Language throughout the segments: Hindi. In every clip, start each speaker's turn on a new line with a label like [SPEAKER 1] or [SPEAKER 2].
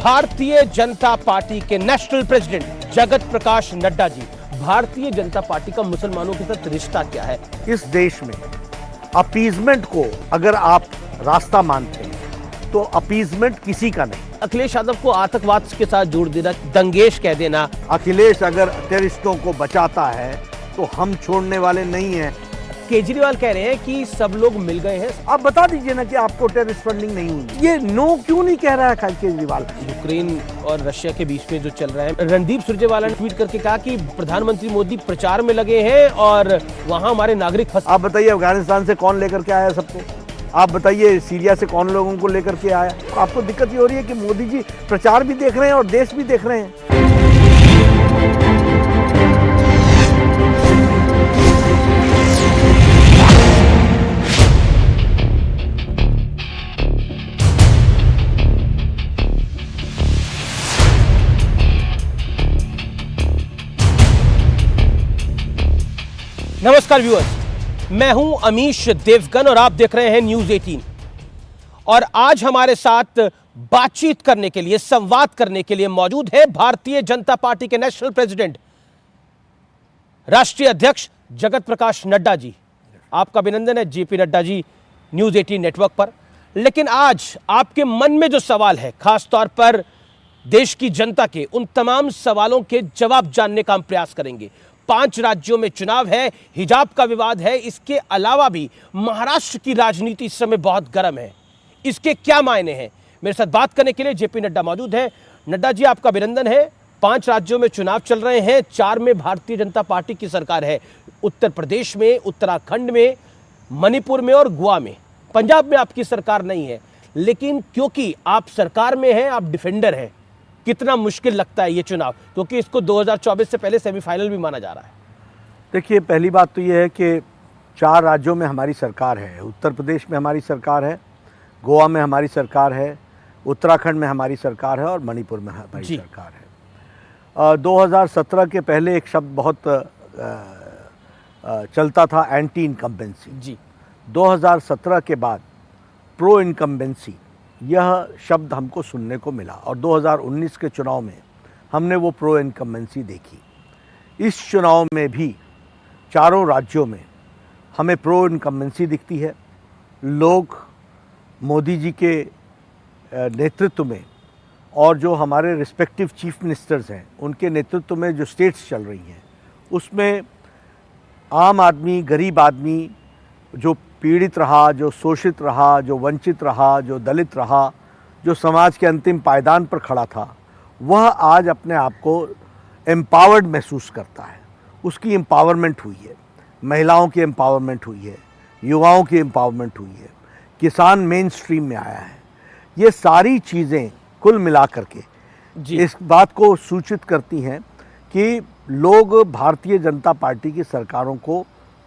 [SPEAKER 1] भारतीय जनता पार्टी के national president Jagat Prakash Nadda ji. Bharatiya Janata party का मुसलमानों के साथ रिश्ता क्या है?
[SPEAKER 2] इस देश में अपीजमेंट को अगर आप रास्ता मानते हैं तो अपीजमेंट किसी का नहीं।
[SPEAKER 1] अखिलेश यादव को आतंकवाद के साथ जोड़ देना, दंगेश कह देना।
[SPEAKER 2] अखिलेश अगर टेररिस्टों को बचाता है तो हम छोड़ने वाले नहीं हैं।
[SPEAKER 1] केजरीवाल कह रहे हैं कि सब लोग मिल गए हैं।
[SPEAKER 2] आप बता दीजिए ना कि आपको टेररिस्ट फंडिंग नहीं हुई। ये नो क्यों नहीं कह रहा है केजरीवाल?
[SPEAKER 1] यूक्रेन और रशिया के बीच में जो चल रहा है, रणदीप सुरजेवाला ने ट्वीट करके कहा कि प्रधानमंत्री मोदी प्रचार में लगे हैं और वहां हमारे नागरिक फंस।
[SPEAKER 2] आप बताइए अफगानिस्तान से कौन लेकर के आया सबको? आप बताइए सीरिया से कौन लोगों को लेकर के आया? आपको दिक्कत ये हो रही है कि मोदी जी प्रचार भी देख रहे हैं और देश भी देख रहे हैं।
[SPEAKER 1] नमस्कार व्यूअर्स, मैं हूं अमीश देवगन और आप देख रहे हैं न्यूज 18। और आज हमारे साथ बातचीत करने के लिए, संवाद करने के लिए मौजूद है भारतीय जनता पार्टी के नेशनल प्रेसिडेंट, राष्ट्रीय अध्यक्ष जगत प्रकाश नड्डा जी। आपका अभिनंदन है JP Nadda ji, news 18 network पर। लेकिन आज आपके मन में जो सवाल है, खासतौर पर देश की जनता के, उन तमाम सवालों के जवाब जानने का हम प्रयास करेंगे। 5 राज्यों में चुनाव है, हिजाब का विवाद है, इसके अलावा भी महाराष्ट्र की राजनीति इस समय बहुत गर्म है। इसके क्या मायने हैं? मेरे साथ बात करने के लिए जेपी नड्डा मौजूद है। नड्डा जी, आपका अभिनंदन है। 5 राज्यों में चुनाव चल रहे हैं, 4 में भारतीय जनता पार्टी की सरकार है। उत्तर प्रदेश में, उत्तराखंड में, मणिपुर में और गोवा में। पंजाब में आपकी सरकार नहीं है, लेकिन क्योंकि आप सरकार में हैं, आप डिफेंडर हैं। कितना मुश्किल लगता है ये चुनाव, क्योंकि इसको 2024 से पहले सेमीफाइनल भी माना जा रहा है।
[SPEAKER 2] देखिए, पहली बात तो ये है कि 4 राज्यों में हमारी सरकार है। उत्तर प्रदेश में हमारी सरकार है, गोवा में हमारी सरकार है, उत्तराखंड में हमारी सरकार है और मणिपुर में हमारी सरकार है। 2017 के पहले एक शब्द बहुत चलता था, एंटी इनकम्बेंसी जी। 2017 के बाद प्रो इनकम्बेंसी, यह शब्द हमको सुनने को मिला और 2019 के चुनाव में हमने वो प्रो इनकम्बेंसी देखी। इस चुनाव में भी चारों राज्यों में हमें प्रो इनकम्बेंसी दिखती है। लोग मोदी जी के नेतृत्व में और जो हमारे रिस्पेक्टिव चीफ मिनिस्टर्स हैं उनके नेतृत्व में जो स्टेट्स चल रही हैं, उसमें आम आदमी, गरीब आदमी जो पीड़ित रहा, जो शोषित रहा, जो वंचित रहा, जो दलित रहा, जो समाज के अंतिम पायदान पर खड़ा था, वह आज अपने आप को एम्पावर्ड महसूस करता है। उसकी एम्पावरमेंट हुई है, महिलाओं की एम्पावरमेंट हुई है, युवाओं की एम्पावरमेंट हुई है, किसान मेन स्ट्रीम में आया है। ये सारी चीज़ें कुल मिला करके इस बात को सूचित करती हैं कि लोग भारतीय जनता पार्टी की सरकारों को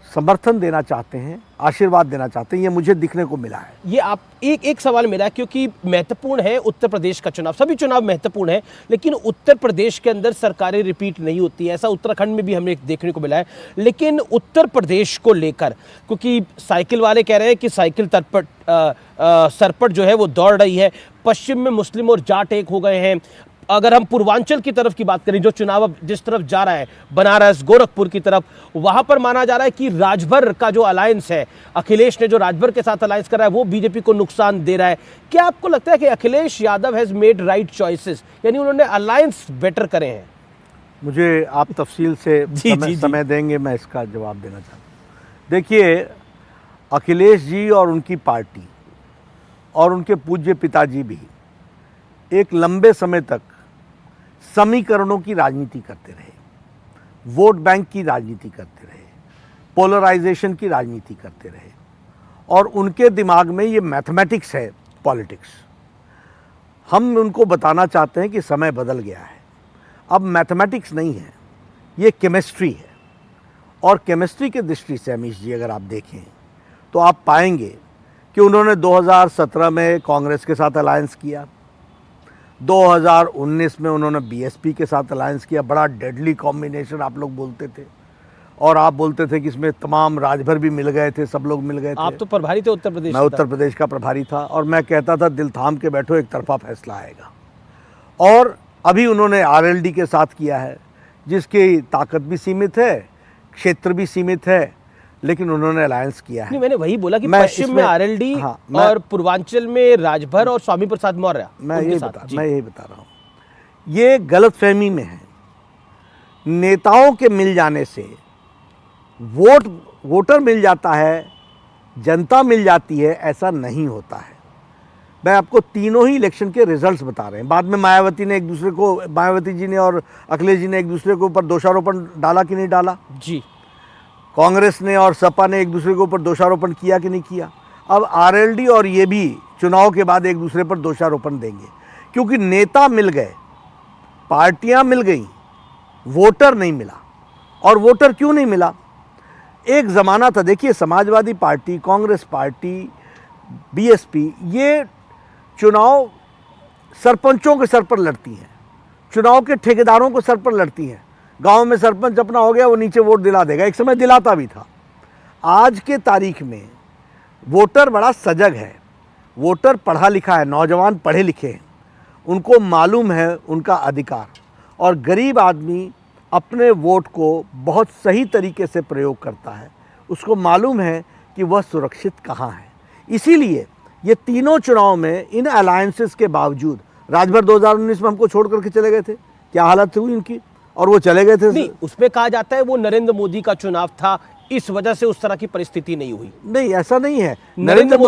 [SPEAKER 2] समर्थन देना चाहते हैं, आशीर्वाद देना चाहते हैं। ये मुझे दिखने को मिला है।
[SPEAKER 1] ये आप एक सवाल मेरा, क्योंकि महत्वपूर्ण है उत्तर प्रदेश का चुनाव, सभी चुनाव महत्वपूर्ण है, लेकिन उत्तर प्रदेश के अंदर सरकारें रिपीट नहीं होती है। ऐसा उत्तराखंड में भी हमें देखने को मिला है। लेकिन उत्तर प्रदेश को लेकर, क्योंकि साइकिल वाले कह रहे हैं कि साइकिल सरपट जो है वो दौड़ रही है। पश्चिम में मुस्लिम और जाट एक हो गए हैं। अगर हम पूर्वांचल की तरफ की बात करें, जो चुनाव अब जिस तरफ जा रहा है, बनारस, गोरखपुर की तरफ, वहां पर माना जा रहा है कि राजभर का जो अलायंस है, अखिलेश ने जो राजभर के साथ अलायंस कर रहा है, वो बीजेपी को नुकसान दे रहा है। क्या आपको लगता है कि Akhilesh Yadav has made right choices, यानी उन्होंने अलायंस बेटर करे हैं?
[SPEAKER 2] मुझे आप तफसील से समय देंगे, मैं इसका जवाब देना चाहता हूँ। देखिए, अखिलेश जी और उनकी पार्टी और उनके पूज्य पिताजी भी एक लंबे समय तक समीकरणों की राजनीति करते रहे, वोट बैंक की राजनीति करते रहे, पोलराइजेशन की राजनीति करते रहे, और उनके दिमाग में ये मैथमेटिक्स है, पॉलिटिक्स। हम उनको बताना चाहते हैं कि समय बदल गया है। अब मैथमेटिक्स नहीं है, ये केमिस्ट्री है। और केमिस्ट्री के दृष्टि से अमीश जी अगर आप देखें तो आप पाएंगे कि उन्होंने 2017 में कांग्रेस के साथ अलायंस किया, 2019 में उन्होंने बीएसपी के साथ अलायंस किया। बड़ा डेडली कॉम्बिनेशन आप लोग बोलते थे, और आप बोलते थे कि इसमें तमाम राजभर भी मिल गए थे, सब लोग मिल गए थे।
[SPEAKER 1] आप तो प्रभारी थे उत्तर प्रदेश।
[SPEAKER 2] मैं उत्तर प्रदेश का प्रभारी था और मैं कहता था दिल थाम के बैठो, एक तरफा फैसला आएगा। और अभी उन्होंने आरएलडी के साथ किया है, जिसकी ताकत भी सीमित है, क्षेत्र भी सीमित है, लेकिन उन्होंने अलायंस किया है।
[SPEAKER 1] नहीं, मैंने वही बोला कि
[SPEAKER 2] मैं
[SPEAKER 1] पश्चिम में आरएलडी,
[SPEAKER 2] हाँ,
[SPEAKER 1] और पूर्वांचल में राजभर और स्वामी प्रसाद मौर्य।
[SPEAKER 2] मैं यही बता रहा हूँ, ये गलतफहमी में है। नेताओं के मिल जाने से वोटर मिल जाता है, जनता मिल जाती है, ऐसा नहीं होता है। मैं आपको तीनों ही इलेक्शन के रिजल्ट्स बता रहे हैं। बाद में मायावती जी ने और अखिलेश जी ने एक दूसरे के ऊपर दोषारोपण डाला कि नहीं डाला
[SPEAKER 1] जी,
[SPEAKER 2] कांग्रेस ने और सपा ने एक दूसरे के ऊपर दोषारोपण किया कि नहीं किया। अब आरएलडी और ये भी चुनाव के बाद एक दूसरे पर दोषारोपण देंगे, क्योंकि नेता मिल गए, पार्टियां मिल गई, वोटर नहीं मिला। और वोटर क्यों नहीं मिला? एक ज़माना था, देखिए, Samajwadi party, Congress party, BSP, ये चुनाव सरपंचों के सर पर लड़ती हैं, चुनाव के ठेकेदारों को सर पर लड़ती हैं। गांव में सरपंच अपना हो गया, वो नीचे वोट दिला देगा, एक समय दिलाता भी था। आज के तारीख में वोटर बड़ा सजग है, वोटर पढ़ा लिखा है, नौजवान पढ़े लिखे हैं, उनको मालूम है उनका अधिकार, और गरीब आदमी अपने वोट को बहुत सही तरीके से प्रयोग करता है, उसको मालूम है कि वह सुरक्षित कहाँ है। इसीलिए ये तीनों चुनाव में इन अलायंसेस के बावजूद, राजभर 2019 में हमको छोड़ करके चले गए थे, क्या हालत हुई इनकी, और वो चले गए थे।
[SPEAKER 1] नहीं, उसमें कहा जाता है वो नरेंद्र मोदी का चुनाव था, इस वजह से उस तरह की परिस्थिति नहीं हुई।
[SPEAKER 2] नहीं, ऐसा नहीं है। नरेंद्र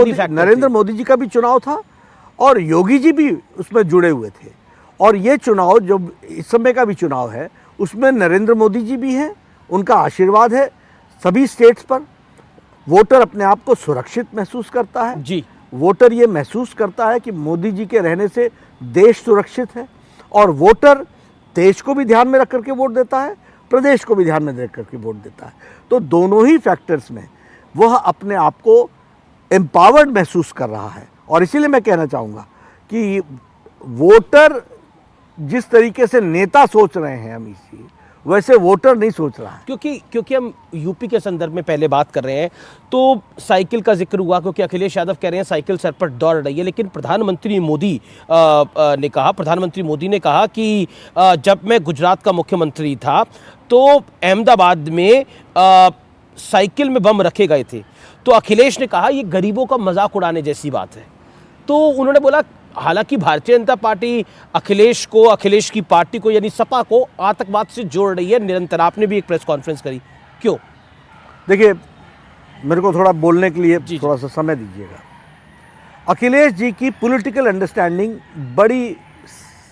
[SPEAKER 2] मोदी जी का भी चुनाव था और योगी जी भी उसमें जुड़े हुए थे। और ये चुनाव जो इस समय का भी चुनाव है, उसमें नरेंद्र मोदी जी भी हैं, उनका आशीर्वाद है सभी स्टेट्स पर। वोटर अपने आप को सुरक्षित महसूस करता है
[SPEAKER 1] जी।
[SPEAKER 2] वोटर ये महसूस करता है कि मोदी जी के रहने से देश सुरक्षित है, और वोटर देश को भी ध्यान में रख करके वोट देता है, प्रदेश को भी ध्यान में रख करके वोट देता है। तो दोनों ही फैक्टर्स में वह अपने आप को एम्पावर्ड महसूस कर रहा है। और इसीलिए मैं कहना चाहूँगा कि वोटर जिस तरीके से नेता सोच रहे हैं अमित जी, वैसे वोटर नहीं सोच रहा है।
[SPEAKER 1] क्योंकि हम यूपी के संदर्भ में पहले बात कर रहे हैं, तो साइकिल का जिक्र हुआ, क्योंकि अखिलेश यादव कह रहे हैं साइकिल सर पर दौड़ रही है। लेकिन प्रधानमंत्री मोदी ने कहा कि जब मैं गुजरात का मुख्यमंत्री था तो अहमदाबाद में साइकिल में बम रखे गए थे। तो अखिलेश ने कहा ये गरीबों का मजाक उड़ाने जैसी बात है। तो उन्होंने बोला, हालांकि भारतीय जनता पार्टी अखिलेश की पार्टी को यानी सपा को आतंकवाद से जोड़ रही है निरंतर। आपने भी एक प्रेस कॉन्फ्रेंस करी, क्यों?
[SPEAKER 2] देखिए, मेरे को थोड़ा बोलने के लिए थोड़ा सा समय दीजिएगा। अखिलेश जी की पॉलिटिकल अंडरस्टैंडिंग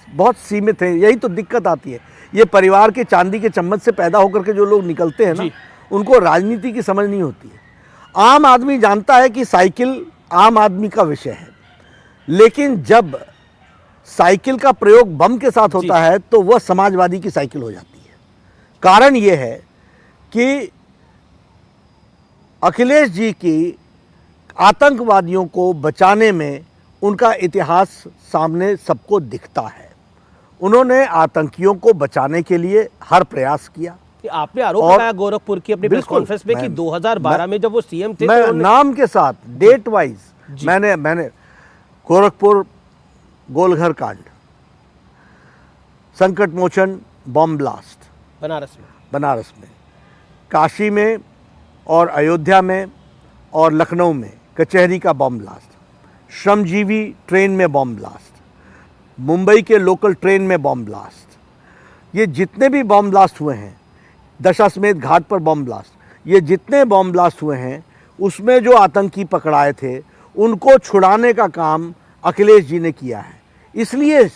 [SPEAKER 2] बहुत सीमित है, यही तो दिक्कत आती है। ये परिवार के चांदी के चम्मच से पैदा होकर के जो लोग निकलते हैं ना, उनको राजनीति की समझ नहीं होती है। आम आदमी जानता है कि साइकिल आम आदमी का विषय है, लेकिन जब साइकिल का प्रयोग बम के साथ होता है तो वह समाजवादी की साइकिल हो जाती है। कारण यह है कि अखिलेश जी की आतंकवादियों को बचाने में उनका इतिहास सामने सबको दिखता है। उन्होंने आतंकियों को बचाने के लिए हर प्रयास किया।
[SPEAKER 1] आपने आरोप लगाया गोरखपुर की अपनी प्रेस कॉन्फ्रेंस में कि 2012 में जब वो सीएम थे,
[SPEAKER 2] मैं नाम के साथ डेट वाइज मैंने गोरखपुर गोलघर कांड, संकट मोचन बॉम्ब ब्लास्ट बनारस में, काशी में और अयोध्या में और लखनऊ में कचहरी का बॉम्ब ब्लास्ट, श्रमजीवी ट्रेन में बॉम्ब ब्लास्ट, मुंबई के लोकल ट्रेन में बॉम्ब ब्लास्ट, ये जितने भी बॉम्ब ब्लास्ट हुए हैं, दशाश्वमेध घाट पर बॉम्ब ब्लास्ट, ये जितने बॉम्ब ब्लास्ट हुए हैं, उसमें जो आतंकी पकड़ाए थे उनको छुड़ाने का काम अखिलेश जी ने किया है। इसलिए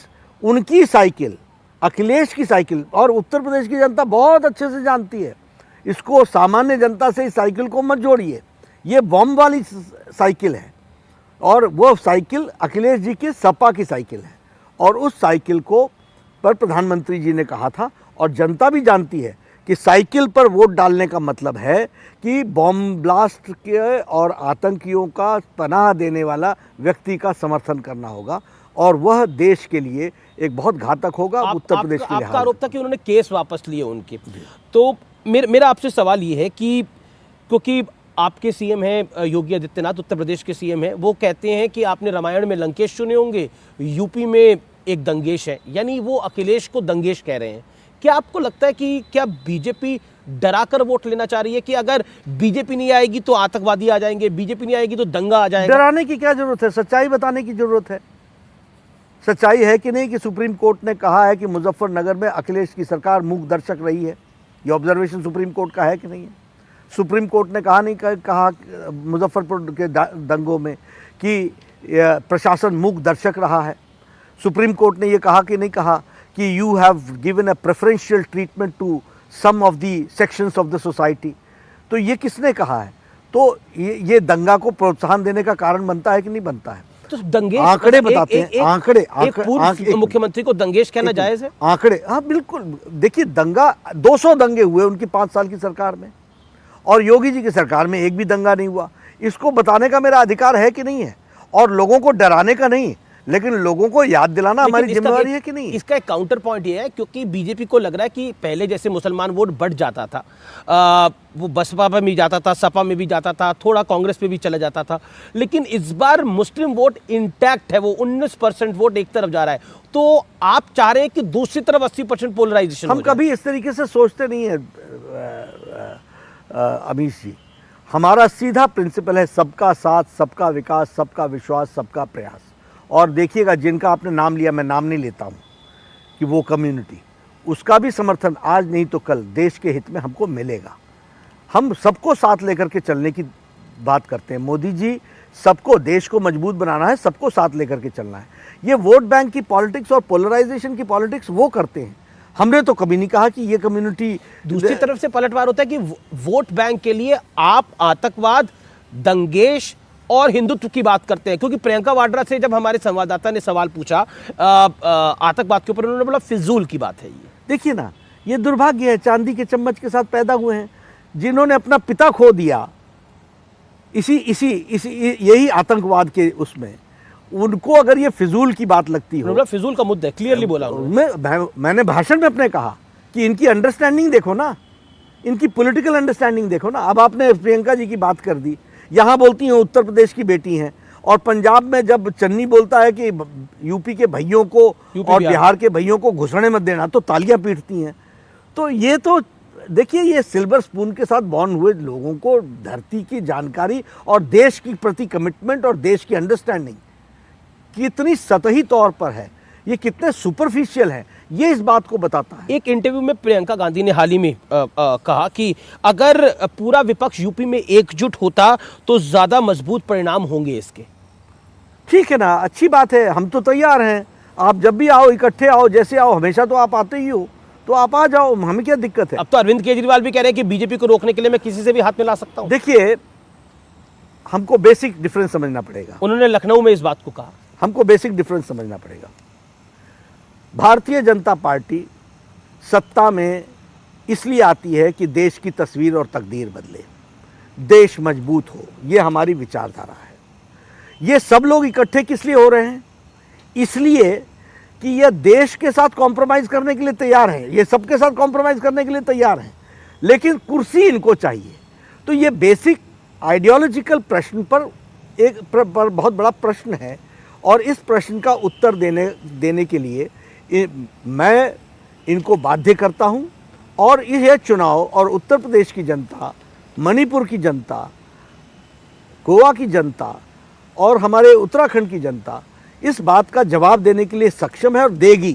[SPEAKER 2] उनकी साइकिल, अखिलेश की साइकिल, और उत्तर प्रदेश की जनता बहुत अच्छे से जानती है इसको, सामान्य जनता से इस साइकिल को मत जोड़िए। ये बॉम्ब वाली साइकिल है, और वो साइकिल अखिलेश जी की सपा की साइकिल है, और उस साइकिल को पर प्रधानमंत्री जी ने कहा था, और जनता भी जानती है कि साइकिल पर वोट डालने का मतलब है कि बॉम्ब ब्लास्ट के और आतंकियों का पनाह देने वाला व्यक्ति का समर्थन करना होगा, और वह देश के लिए एक बहुत घातक होगा। उत्तर प्रदेश के लिए
[SPEAKER 1] आपका आरोप था कि उन्होंने केस वापस लिए उनके। तो मेरा आपसे सवाल ये है कि क्योंकि आपके सीएम हैं योगी आदित्यनाथ, उत्तर प्रदेश के सीएम हैं, वो कहते हैं कि आपने रामायण में लंकेश चुने होंगे, यूपी में एक दंगेश है, यानी वो अखिलेश को दंगेश कह रहे हैं। क्या आपको लगता है कि क्या बीजेपी डराकर वोट लेना चाह रही है कि अगर बीजेपी नहीं आएगी तो आतंकवादी आ जाएंगे, बीजेपी नहीं आएगी तो दंगा आ जाएगा?
[SPEAKER 2] डराने की क्या जरूरत है, सच्चाई बताने की जरूरत है। सच्चाई है कि नहीं कि सुप्रीम कोर्ट ने कहा है कि मुजफ्फरनगर में अखिलेश की सरकार मूक दर्शक रही है? ये ऑब्जर्वेशन सुप्रीम कोर्ट का है कि नहीं है? सुप्रीम कोर्ट ने कहा मुजफ्फरपुर के दंगों में कि प्रशासन मूक दर्शक रहा है? सुप्रीम कोर्ट ने ये कहा कि नहीं कहा कि you have given a preferential treatment to some of the sections of the society? तो ये किसने कहा है? तो ये दंगा को प्रोत्साहन देने का कारण बनता है कि नहीं बनता है?
[SPEAKER 1] तो दंगेश,
[SPEAKER 2] आंकड़े बताते हैं, आंकड़े
[SPEAKER 1] पूर्व मुख्यमंत्री को दंगेश कहना जायज है?
[SPEAKER 2] आंकड़े, हाँ बिल्कुल। देखिए, दंगा 200 दंगे हुए उनकी 5 साल की सरकार में, और योगी जी की सरकार में एक भी दंगा नहीं हुआ। इसको बताने का मेरा अधिकार है कि नहीं है? और लोगों को डराने का नहीं, लेकिन लोगों को याद दिलाना हमारी जिम्मेदारी है कि नहीं?
[SPEAKER 1] इसका एक काउंटर पॉइंट ये है, क्योंकि बीजेपी को लग रहा है कि पहले जैसे मुसलमान वोट बढ़ जाता था, वो बसपा में भी जाता था, सपा में भी जाता था, थोड़ा कांग्रेस पे भी चला जाता था, लेकिन इस बार मुस्लिम वोट इंटैक्ट है, वो 19% वोट एक तरफ जा रहा है। तो आप चाह रहे हैं कि दूसरी तरफ 80% पोलराइजेशन?
[SPEAKER 2] हम कभी इस तरीके से सोचते नहीं है अमीश जी। हमारा सीधा प्रिंसिपल है सबका साथ, सबका विकास, सबका विश्वास, सबका प्रयास। और देखिएगा, जिनका आपने नाम लिया, मैं नाम नहीं लेता हूँ, कि वो कम्युनिटी, उसका भी समर्थन आज नहीं तो कल देश के हित में हमको मिलेगा। हम सबको साथ लेकर के चलने की बात करते हैं। मोदी जी सबको, देश को मजबूत बनाना है, सबको साथ लेकर के चलना है। ये वोट बैंक की पॉलिटिक्स और पोलराइजेशन की पॉलिटिक्स वो करते हैं। हमने तो कभी नहीं कहा कि ये कम्युनिटी।
[SPEAKER 1] दूसरी तरफ से पलटवार होता है कि वोट बैंक के लिए आप आतंकवाद, दंगेश और हिंदुत्व की बात करते हैं, क्योंकि प्रियंका वाड्रा से जब हमारे संवाददाता ने सवाल पूछा आतंकवाद के ऊपर, उन्होंने बोला फिजूल की बात है ये।
[SPEAKER 2] देखिए ना, ये दुर्भाग्य है, चांदी के चम्मच के साथ पैदा हुए हैं, जिन्होंने अपना पिता खो दिया यही आतंकवाद के उसमें। उनको अगर ये फिजूल की बात लगती हो,
[SPEAKER 1] फिजूल का मुद्दा क्लियरली बोला
[SPEAKER 2] मैंने भाषण में अपने कहा कि इनकी अंडरस्टैंडिंग देखो ना, इनकी पॉलिटिकल अंडरस्टैंडिंग देखो ना। अब आपने प्रियंका जी की बात कर दी, यहाँ बोलती हैं उत्तर प्रदेश की बेटी हैं, और पंजाब में जब चन्नी बोलता है कि यूपी के भइयों को और बिहार के भइयों को घुसने मत देना, तो तालियां पीटती हैं। तो ये तो देखिए, ये सिल्वर स्पून के साथ बॉर्न हुए लोगों को धरती की जानकारी और देश की प्रति कमिटमेंट और देश की अंडरस्टैंडिंग कितनी सतही तौर पर है, ये कितने सुपरफिशियल है, ये इस बात को बताता है।
[SPEAKER 1] एक इंटरव्यू में प्रियंका गांधी ने हाल ही में कहा कि अगर पूरा विपक्ष यूपी में एकजुट होता तो ज्यादा मजबूत परिणाम होंगे इसके।
[SPEAKER 2] ठीक है ना, अच्छी बात है, हम तो तैयार हैं। आप जब भी आओ, इकट्ठे आओ, जैसे आओ, हमेशा तो आप आते ही हो, तो आप आ जाओ, हमें क्या दिक्कत है?
[SPEAKER 1] अब तो अरविंद केजरीवाल भी कह रहे हैं कि बीजेपी को रोकने के लिए मैं किसी से भी हाथ मिला सकता हूं।
[SPEAKER 2] देखिए, हमको बेसिक डिफरेंस समझना पड़ेगा।
[SPEAKER 1] उन्होंने लखनऊ में इस बात को कहा।
[SPEAKER 2] हमको बेसिक डिफरेंस समझना पड़ेगा। भारतीय जनता पार्टी सत्ता में इसलिए आती है कि देश की तस्वीर और तकदीर बदले, देश मजबूत हो, ये हमारी विचारधारा है। ये सब लोग इकट्ठे किस लिए हो रहे हैं? इसलिए कि ये देश के साथ कॉम्प्रोमाइज़ करने के लिए तैयार हैं, ये सबके साथ कॉम्प्रोमाइज़ करने के लिए तैयार हैं, लेकिन कुर्सी इनको चाहिए। तो ये बेसिक आइडियोलॉजिकल प्रश्न पर बहुत बड़ा प्रश्न है, और इस प्रश्न का उत्तर देने के लिए मैं इनको बाध्य करता हूं। और यह चुनाव और उत्तर प्रदेश की जनता, मणिपुर की जनता, गोवा की जनता और हमारे उत्तराखंड की जनता इस बात का जवाब देने के लिए सक्षम है और देगी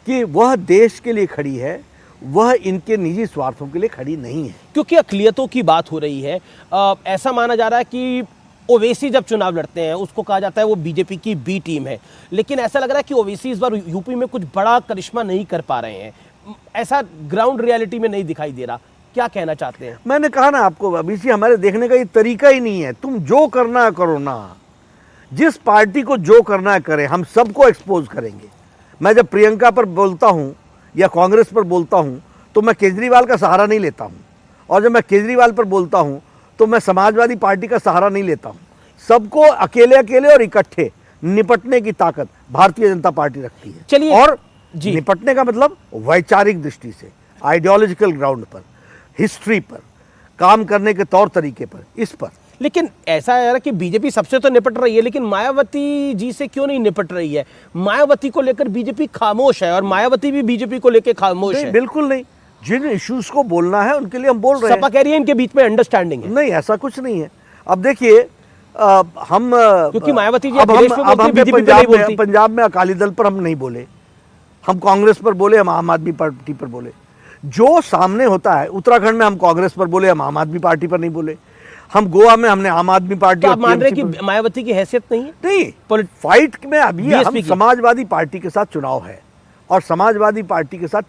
[SPEAKER 2] कि वह देश के लिए खड़ी है, वह इनके निजी स्वार्थों के लिए खड़ी नहीं है।
[SPEAKER 1] क्योंकि अक़लियतों की बात हो रही है, ऐसा माना जा रहा है कि ओवैसी जब चुनाव लड़ते हैं उसको कहा जाता है वो बीजेपी की बी टीम है, लेकिन ऐसा लग रहा है कि ओवैसी इस बार यूपी में कुछ बड़ा करिश्मा नहीं कर पा रहे हैं, ऐसा ग्राउंड रियलिटी में नहीं दिखाई दे रहा। क्या कहना चाहते हैं?
[SPEAKER 2] मैंने कहा ना आपको, अभी हमारे देखने का ये तरीका ही नहीं है। तुम जो करना है करो ना, जिस पार्टी को जो करना है करें, हम सबको एक्सपोज करेंगे। मैं जब प्रियंका पर बोलता हूँ या कांग्रेस पर बोलता हूँ तो मैं केजरीवाल का सहारा नहीं लेता हूँ, और जब मैं केजरीवाल पर बोलता हूँ तो मैं समाजवादी पार्टी का सहारा नहीं लेता हूँ। सबको अकेले अकेले और इकट्ठे निपटने की ताकत भारतीय जनता पार्टी रखती है।
[SPEAKER 1] चलिए,
[SPEAKER 2] और निपटने का मतलब वैचारिक दृष्टि से, आइडियोलॉजिकल ग्राउंड पर, हिस्ट्री पर, काम करने के तौर तरीके पर, इस पर।
[SPEAKER 1] लेकिन ऐसा है कि बीजेपी सबसे तो निपट रही है, लेकिन मायावती जी से क्यों नहीं निपट रही है? मायावती को लेकर बीजेपी खामोश है और मायावती भी बीजेपी को लेकर खामोश है।
[SPEAKER 2] बिल्कुल नहीं, जिन इश्यूज को बोलना है उनके लिए हम बोल रहे हैं।
[SPEAKER 1] सपा कह रही है इनके बीच में अंडरस्टैंडिंग है।
[SPEAKER 2] नहीं, ऐसा कुछ नहीं है। अब देखिए, हम
[SPEAKER 1] क्योंकि मायावती जी
[SPEAKER 2] अब
[SPEAKER 1] विदेश में बोलती है, बीजेपी पे नहीं बोलती।
[SPEAKER 2] पंजाब में अकाली दल पर हम नहीं बोले, हम कांग्रेस पर बोले, हम आम आदमी पार्टी पर बोले। जो सामने होता है, उत्तराखंड में हम कांग्रेस पर बोले, हम आम आदमी पार्टी पर नहीं बोले। हम गोवा में हमने आम आदमी पार्टी।
[SPEAKER 1] तो आप मान रहे हैं कि मायावती की हैसियत नहीं है?
[SPEAKER 2] नहीं, फाइट में अभी हम समाजवादी पार्टी के साथ चुनाव है और समाजवादी पार्टी के साथ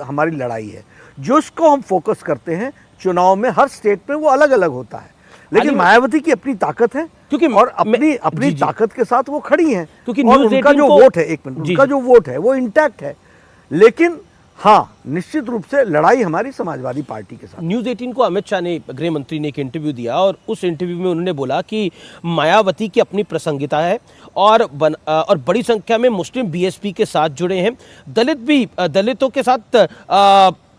[SPEAKER 2] हमारी लड़ाई है। जो उसको हम फोकस करते हैं चुनाव में, हर स्टेट में वो अलग अलग होता है, लेकिन मायावती की अपनी ताकत है, क्योंकि और अपनी ताकत के साथ वो खड़ी हैं,
[SPEAKER 1] क्योंकि
[SPEAKER 2] और उनका जो वोट है, एक मिनट, उनका जो वोट है वो इंटैक्ट है। लेकिन हाँ, निश्चित रूप से लड़ाई हमारी समाजवादी पार्टी के साथ।
[SPEAKER 1] न्यूज़ 18 को अमित शाह ने, गृह मंत्री ने एक इंटरव्यू दिया और उस इंटरव्यू में उन्होंने बोला कि मायावती की अपनी प्रासंगिकता है और बड़ी संख्या में मुस्लिम बीएसपी के साथ जुड़े हैं, दलितों के साथ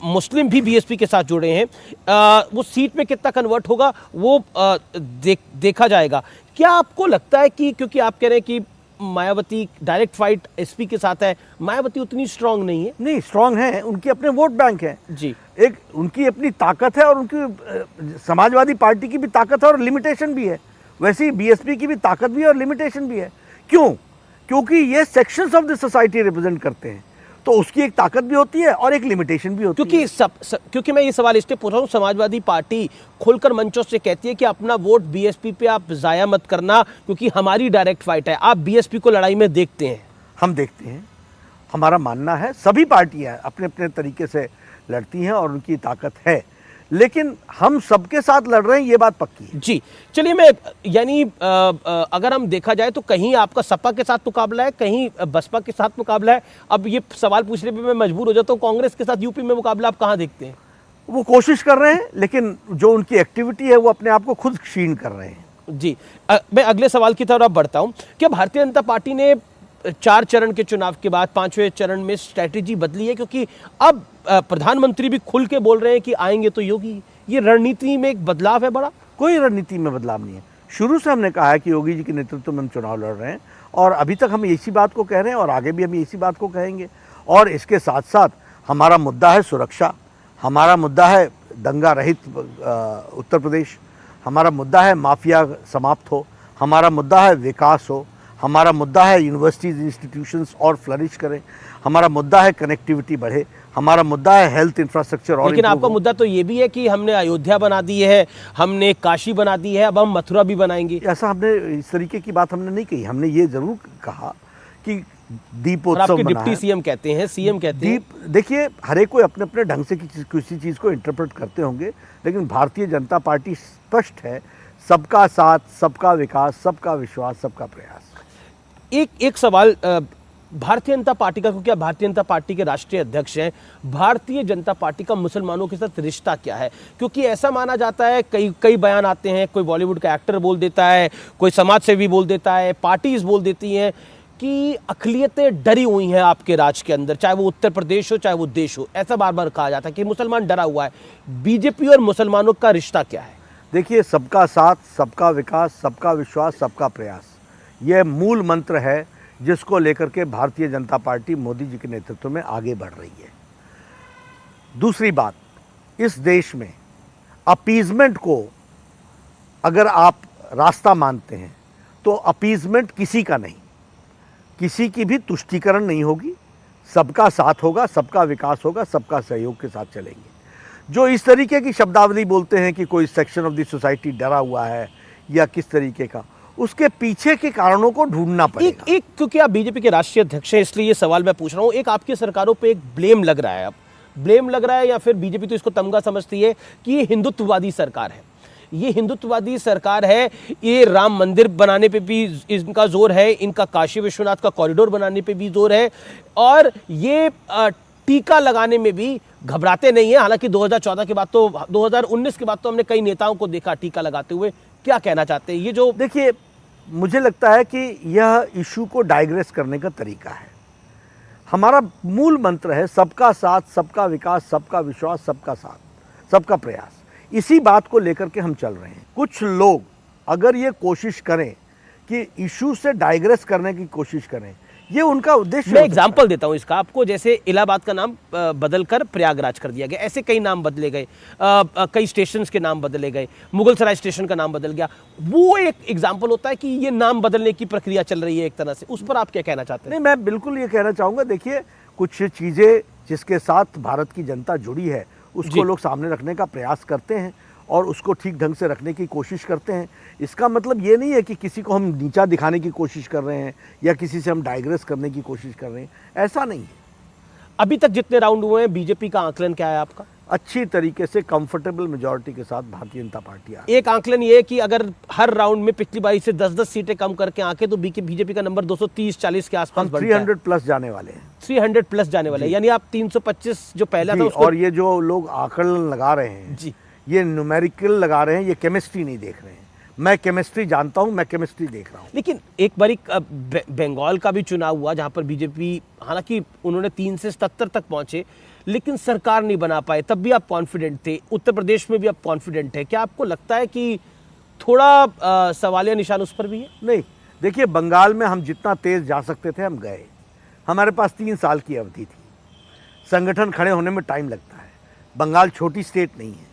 [SPEAKER 1] मुस्लिम भी बीएसपी के साथ जुड़े हैं। वो सीट में कितना कन्वर्ट होगा वो देखा जाएगा। क्या आपको लगता है कि क्योंकि आप कह रहे हैं कि मायावती डायरेक्ट फाइट एसपी के साथ है, मायावती उतनी स्ट्रांग नहीं है?
[SPEAKER 2] नहीं, स्ट्रांग है, उनके अपने वोट बैंक है
[SPEAKER 1] जी,
[SPEAKER 2] एक उनकी अपनी ताकत है और उनकी समाजवादी पार्टी की भी ताकत है और लिमिटेशन भी है। वैसे ही बीएसपी की भी ताकत भी है और लिमिटेशन भी है। क्यों? क्योंकि ये sections of the society represent करते हैं, तो उसकी एक ताकत भी होती है और एक लिमिटेशन भी होती है।
[SPEAKER 1] क्योंकि मैं ये सवाल इसलिए पूछ रहा हूँ, समाजवादी पार्टी खुलकर मंचों से कहती है कि अपना वोट बीएसपी पे आप जाया मत करना, क्योंकि हमारी डायरेक्ट फाइट है। आप बीएसपी को लड़ाई में देखते हैं?
[SPEAKER 2] हम देखते हैं, हमारा मानना है सभी पार्टियां अपने अपने तरीके से लड़ती हैं और उनकी ताकत है, लेकिन हम सबके साथ लड़ रहे हैं, ये बात पक्की है।
[SPEAKER 1] जी, चलिए, मैं यानी अगर हम देखा जाए तो कहीं आपका सपा के साथ मुकाबला है, कहीं बसपा के साथ मुकाबला है। अब ये सवाल पूछने पे मैं मजबूर हो जाता हूँ, कांग्रेस के साथ यूपी में मुकाबला आप कहाँ देखते हैं?
[SPEAKER 2] वो कोशिश कर रहे हैं, लेकिन जो उनकी एक्टिविटी है वो अपने आप को खुद क्षीण कर रहे हैं।
[SPEAKER 1] जी, मैं अगले सवाल की तरफ बढ़ता हूँ। क्या भारतीय जनता पार्टी ने 4 चरण के चुनाव के बाद 5वें चरण में स्ट्रैटेजी बदली है? क्योंकि अब प्रधानमंत्री भी खुल के बोल रहे हैं कि आएंगे तो योगी। ये रणनीति में एक बदलाव है बड़ा?
[SPEAKER 2] कोई रणनीति में बदलाव नहीं है। शुरू से हमने कहा है कि योगी जी के नेतृत्व में हम चुनाव लड़ रहे हैं और अभी तक हम इसी बात को कह रहे हैं और आगे भी हम इसी बात को कहेंगे। और इसके साथ साथ हमारा मुद्दा है सुरक्षा, हमारा मुद्दा है दंगा रहित उत्तर प्रदेश, हमारा मुद्दा है माफिया समाप्त हो, हमारा मुद्दा है विकास हो, हमारा मुद्दा है यूनिवर्सिटीज़ इंस्टीट्यूशंस और फ्लरिश करें, हमारा मुद्दा है कनेक्टिविटी बढ़े, हमारा मुद्दा है हेल्थ इंफ्रास्ट्रक्चर। और
[SPEAKER 1] लेकिन आपका मुद्दा तो ये भी है कि हमने अयोध्या बना दी है, हमने काशी बना दी है, अब हम मथुरा भी बनाएंगे।
[SPEAKER 2] ऐसा हमने इस तरीके की बात हमने नहीं कही। हमने ये जरूर कहा कि दीपोत्सव मना है।
[SPEAKER 1] डिप्टी सीएम कहते हैं, सीएम कहते हैं।
[SPEAKER 2] देखिए, हर एक कोई अपने अपने ढंग से किसी चीज़ को इंटरप्रेट करते होंगे, लेकिन भारतीय जनता पार्टी स्पष्ट है, सबका साथ, सबका विकास, सबका विश्वास, सबका प्रयास।
[SPEAKER 1] एक सवाल भारतीय जनता पार्टी का, क्योंकि आप भारतीय जनता पार्टी के राष्ट्रीय अध्यक्ष हैं, भारतीय जनता पार्टी का मुसलमानों के साथ रिश्ता क्या है? क्योंकि ऐसा माना जाता है, कई बयान आते हैं, कोई बॉलीवुड का एक्टर बोल देता है, कोई समाज सेवी बोल देता है, पार्टीज बोल देती हैं कि अक़लियतें डरी हुई हैं आपके राज के अंदर, चाहे वो उत्तर प्रदेश हो चाहे वो देश हो। ऐसा बार बार कहा जाता है कि मुसलमान डरा हुआ है। बीजेपी और मुसलमानों का रिश्ता क्या है?
[SPEAKER 2] देखिए, सबका साथ, सबका विकास, सबका विश्वास, सबका प्रयास, यह मूल मंत्र है जिसको लेकर के भारतीय जनता पार्टी मोदी जी के नेतृत्व में आगे बढ़ रही है। दूसरी बात, इस देश में अपीजमेंट को अगर आप रास्ता मानते हैं तो अपीजमेंट किसी का नहीं, किसी की भी तुष्टीकरण नहीं होगी, सबका साथ होगा, सबका विकास होगा, सबका सहयोग के साथ चलेंगे। जो इस तरीके की शब्दावली बोलते हैं कि कोई सेक्शन ऑफ द सोसाइटी डरा हुआ है या किस तरीके का, उसके पीछे के कारणों को ढूंढना पड़ेगा।
[SPEAKER 1] एक क्योंकि आप बीजेपी के राष्ट्रीय अध्यक्ष हैं, इसलिए ये सवाल मैं पूछ रहा हूँ। एक आपकी सरकारों पे एक ब्लेम लग रहा है, अब ब्लेम लग रहा है, या फिर बीजेपी तो इसको तमगा समझती है कि ये हिंदुत्ववादी सरकार है। ये हिंदुत्ववादी सरकार है, ये राम मंदिर बनाने पे भी इनका जोर है, इनका काशी विश्वनाथ का कॉरिडोर बनाने पे भी जोर है, और ये टीका लगाने में भी घबराते नहीं है। हालांकि 2014 के बाद तो 2019 के बाद तो हमने कई नेताओं को देखा टीका लगाते हुए। क्या कहना चाहते हैं? ये जो
[SPEAKER 2] देखिए, मुझे लगता है कि यह इशू को डाइग्रेस करने का तरीका है। हमारा मूल मंत्र है सबका साथ, सबका विकास, सबका विश्वास, सबका साथ, सबका प्रयास। इसी बात को लेकर के हम चल रहे हैं। कुछ लोग अगर ये कोशिश करें कि इशू से डाइग्रेस करने की कोशिश करें, ये उनका उद्देश्य।
[SPEAKER 1] मैं एग्जांपल देता हूं इसका आपको, जैसे इलाहाबाद का नाम बदलकर प्रयागराज कर दिया गया, ऐसे कई नाम बदले गए, कई स्टेशंस के नाम बदले गए, मुगल सराय स्टेशन का नाम बदल गया। वो एक एग्जांपल होता है कि ये नाम बदलने की प्रक्रिया चल रही है एक तरह से, उस पर आप क्या कहना चाहते हैं?
[SPEAKER 2] नहीं, मैं बिल्कुल ये कहना चाहूँगा, देखिए कुछ चीज़ें जिसके साथ भारत की जनता जुड़ी है उसको लोग सामने रखने का प्रयास करते हैं और उसको ठीक ढंग से रखने की कोशिश करते हैं। इसका मतलब ये नहीं है कि किसी को हम नीचा दिखाने की कोशिश कर रहे हैं या किसी से हम डाइग्रेस करने की कोशिश कर रहे हैं, ऐसा नहीं है।
[SPEAKER 1] अभी तक जितने राउंड हुए हैं, बीजेपी का आंकलन क्या है आपका?
[SPEAKER 2] अच्छी तरीके से कंफर्टेबल मेजॉरिटी के साथ भारतीय जनता पार्टी आ।
[SPEAKER 1] एक आंकलन ये है कि अगर हर राउंड में पिछली बारी से 10-10 सीटें कम करके आके तो बीजेपी का नंबर 230-40 के आसपास बढ़ जाए।
[SPEAKER 2] 300 प्लस जाने वाले हैं।
[SPEAKER 1] 300 प्लस जाने वाले हैं, यानी आप 325 जो पहला था उसको।
[SPEAKER 2] और ये जो लोग आकलन लगा रहे हैं
[SPEAKER 1] जी,
[SPEAKER 2] ये न्यूमेरिकल लगा रहे हैं, ये केमिस्ट्री नहीं देख रहे हैं। मैं केमिस्ट्री जानता हूं, मैं केमिस्ट्री देख रहा हूं।
[SPEAKER 1] लेकिन एक बारी बंगाल का भी चुनाव हुआ जहां पर बीजेपी, हालांकि उन्होंने 3 से 77 तक पहुंचे लेकिन सरकार नहीं बना पाए, तब भी आप कॉन्फिडेंट थे। उत्तर प्रदेश में भी आप कॉन्फिडेंट है। क्या आपको लगता है कि थोड़ा सवालिया निशान उस पर भी है?
[SPEAKER 2] नहीं, देखिए बंगाल में हम जितना तेज जा सकते थे हम गए। हमारे पास 3 साल की अवधि थी। संगठन खड़े होने में टाइम लगता है। बंगाल छोटी स्टेट नहीं है,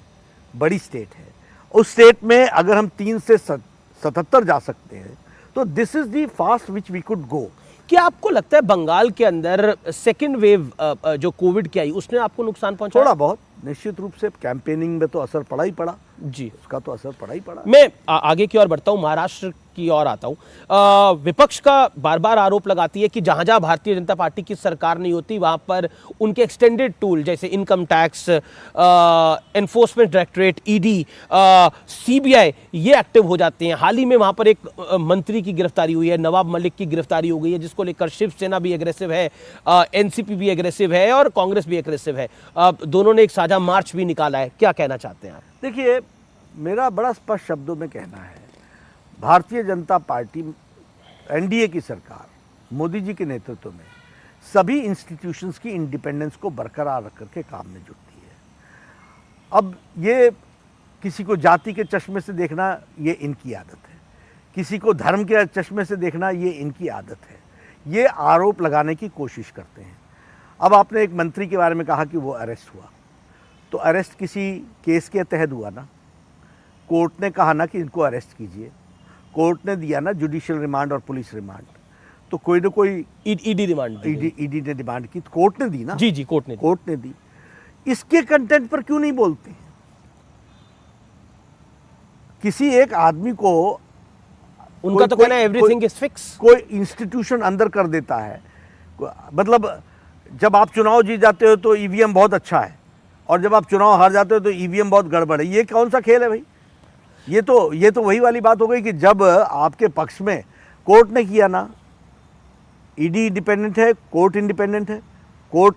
[SPEAKER 2] बड़ी स्टेट है। उस स्टेट में अगर हम 3 से 77 जा सकते हैं तो this is the fast which we could go.
[SPEAKER 1] क्या आपको लगता है बंगाल के अंदर सेकेंड वेव जो कोविड की आई उसने आपको नुकसान पहुंचाया?
[SPEAKER 2] थोड़ा बहुत, निश्चित रूप से कैंपेनिंग में तो असर पड़ा ही पड़ा
[SPEAKER 1] जी,
[SPEAKER 2] उसका तो असर पड़ा ही पड़ा।
[SPEAKER 1] मैं आगे की ओर बढ़ता हूं, महाराष्ट्र की ओर आता हूं। विपक्ष का बार बार आरोप लगाती है कि जहां जहां भारतीय जनता पार्टी की सरकार नहीं होती वहां पर उनके एक्सटेंडेड टूल जैसे income tax, enforcement directorate, ED, CBI ये एक्टिव हो जाते हैं। हाल ही में वहां पर एक मंत्री की गिरफ्तारी हुई है, नवाब मलिक की गिरफ्तारी हो गई है, जिसको लेकर शिवसेना भी एग्रेसिव है, एनसीपी भी एग्रेसिव है और कांग्रेस भी एग्रेसिव है। दोनों ने एक साझा मार्च भी निकाला है। क्या कहना चाहते हैं आप?
[SPEAKER 2] देखिए, मेरा बड़ा स्पष्ट शब्दों में कहना है, भारतीय जनता पार्टी, एनडीए की सरकार, मोदी जी के नेतृत्व में सभी इंस्टीट्यूशंस की इंडिपेंडेंस को बरकरार रख करके काम में जुटती है। अब ये किसी को जाति के चश्मे से देखना ये इनकी आदत है, किसी को धर्म के चश्मे से देखना ये इनकी आदत है। ये आरोप लगाने की कोशिश करते हैं। अब आपने एक मंत्री के बारे में कहा कि वो अरेस्ट हुआ, तो अरेस्ट किसी केस के तहत हुआ ना। कोर्ट ने कहा ना कि इनको अरेस्ट कीजिए, कोर्ट ने दिया ना जुडिशियल रिमांड और पुलिस रिमांड, तो कोई ना कोई
[SPEAKER 1] ईडी रिमांड,
[SPEAKER 2] ईडी ने डिमांड की, तो कोर्ट ने दी ना।
[SPEAKER 1] जी, कोर्ट ने दी।
[SPEAKER 2] इसके कंटेंट पर क्यों नहीं बोलते? किसी एक आदमी को,
[SPEAKER 1] उनका तो कहना है एवरीथिंग इज फिक्स।
[SPEAKER 2] कोई इंस्टीट्यूशन अंदर कर देता है। मतलब जब आप चुनाव जीत जाते हो तो ईवीएम बहुत अच्छा है और जब आप चुनाव हार जाते हो तो ईवीएम बहुत गड़बड़ है। ये कौन सा खेल है भाई? ये तो वही वाली बात हो गई कि जब आपके पक्ष में कोर्ट ने किया ना, ईडी इंडिपेंडेंट है, कोर्ट इंडिपेंडेंट है, कोर्ट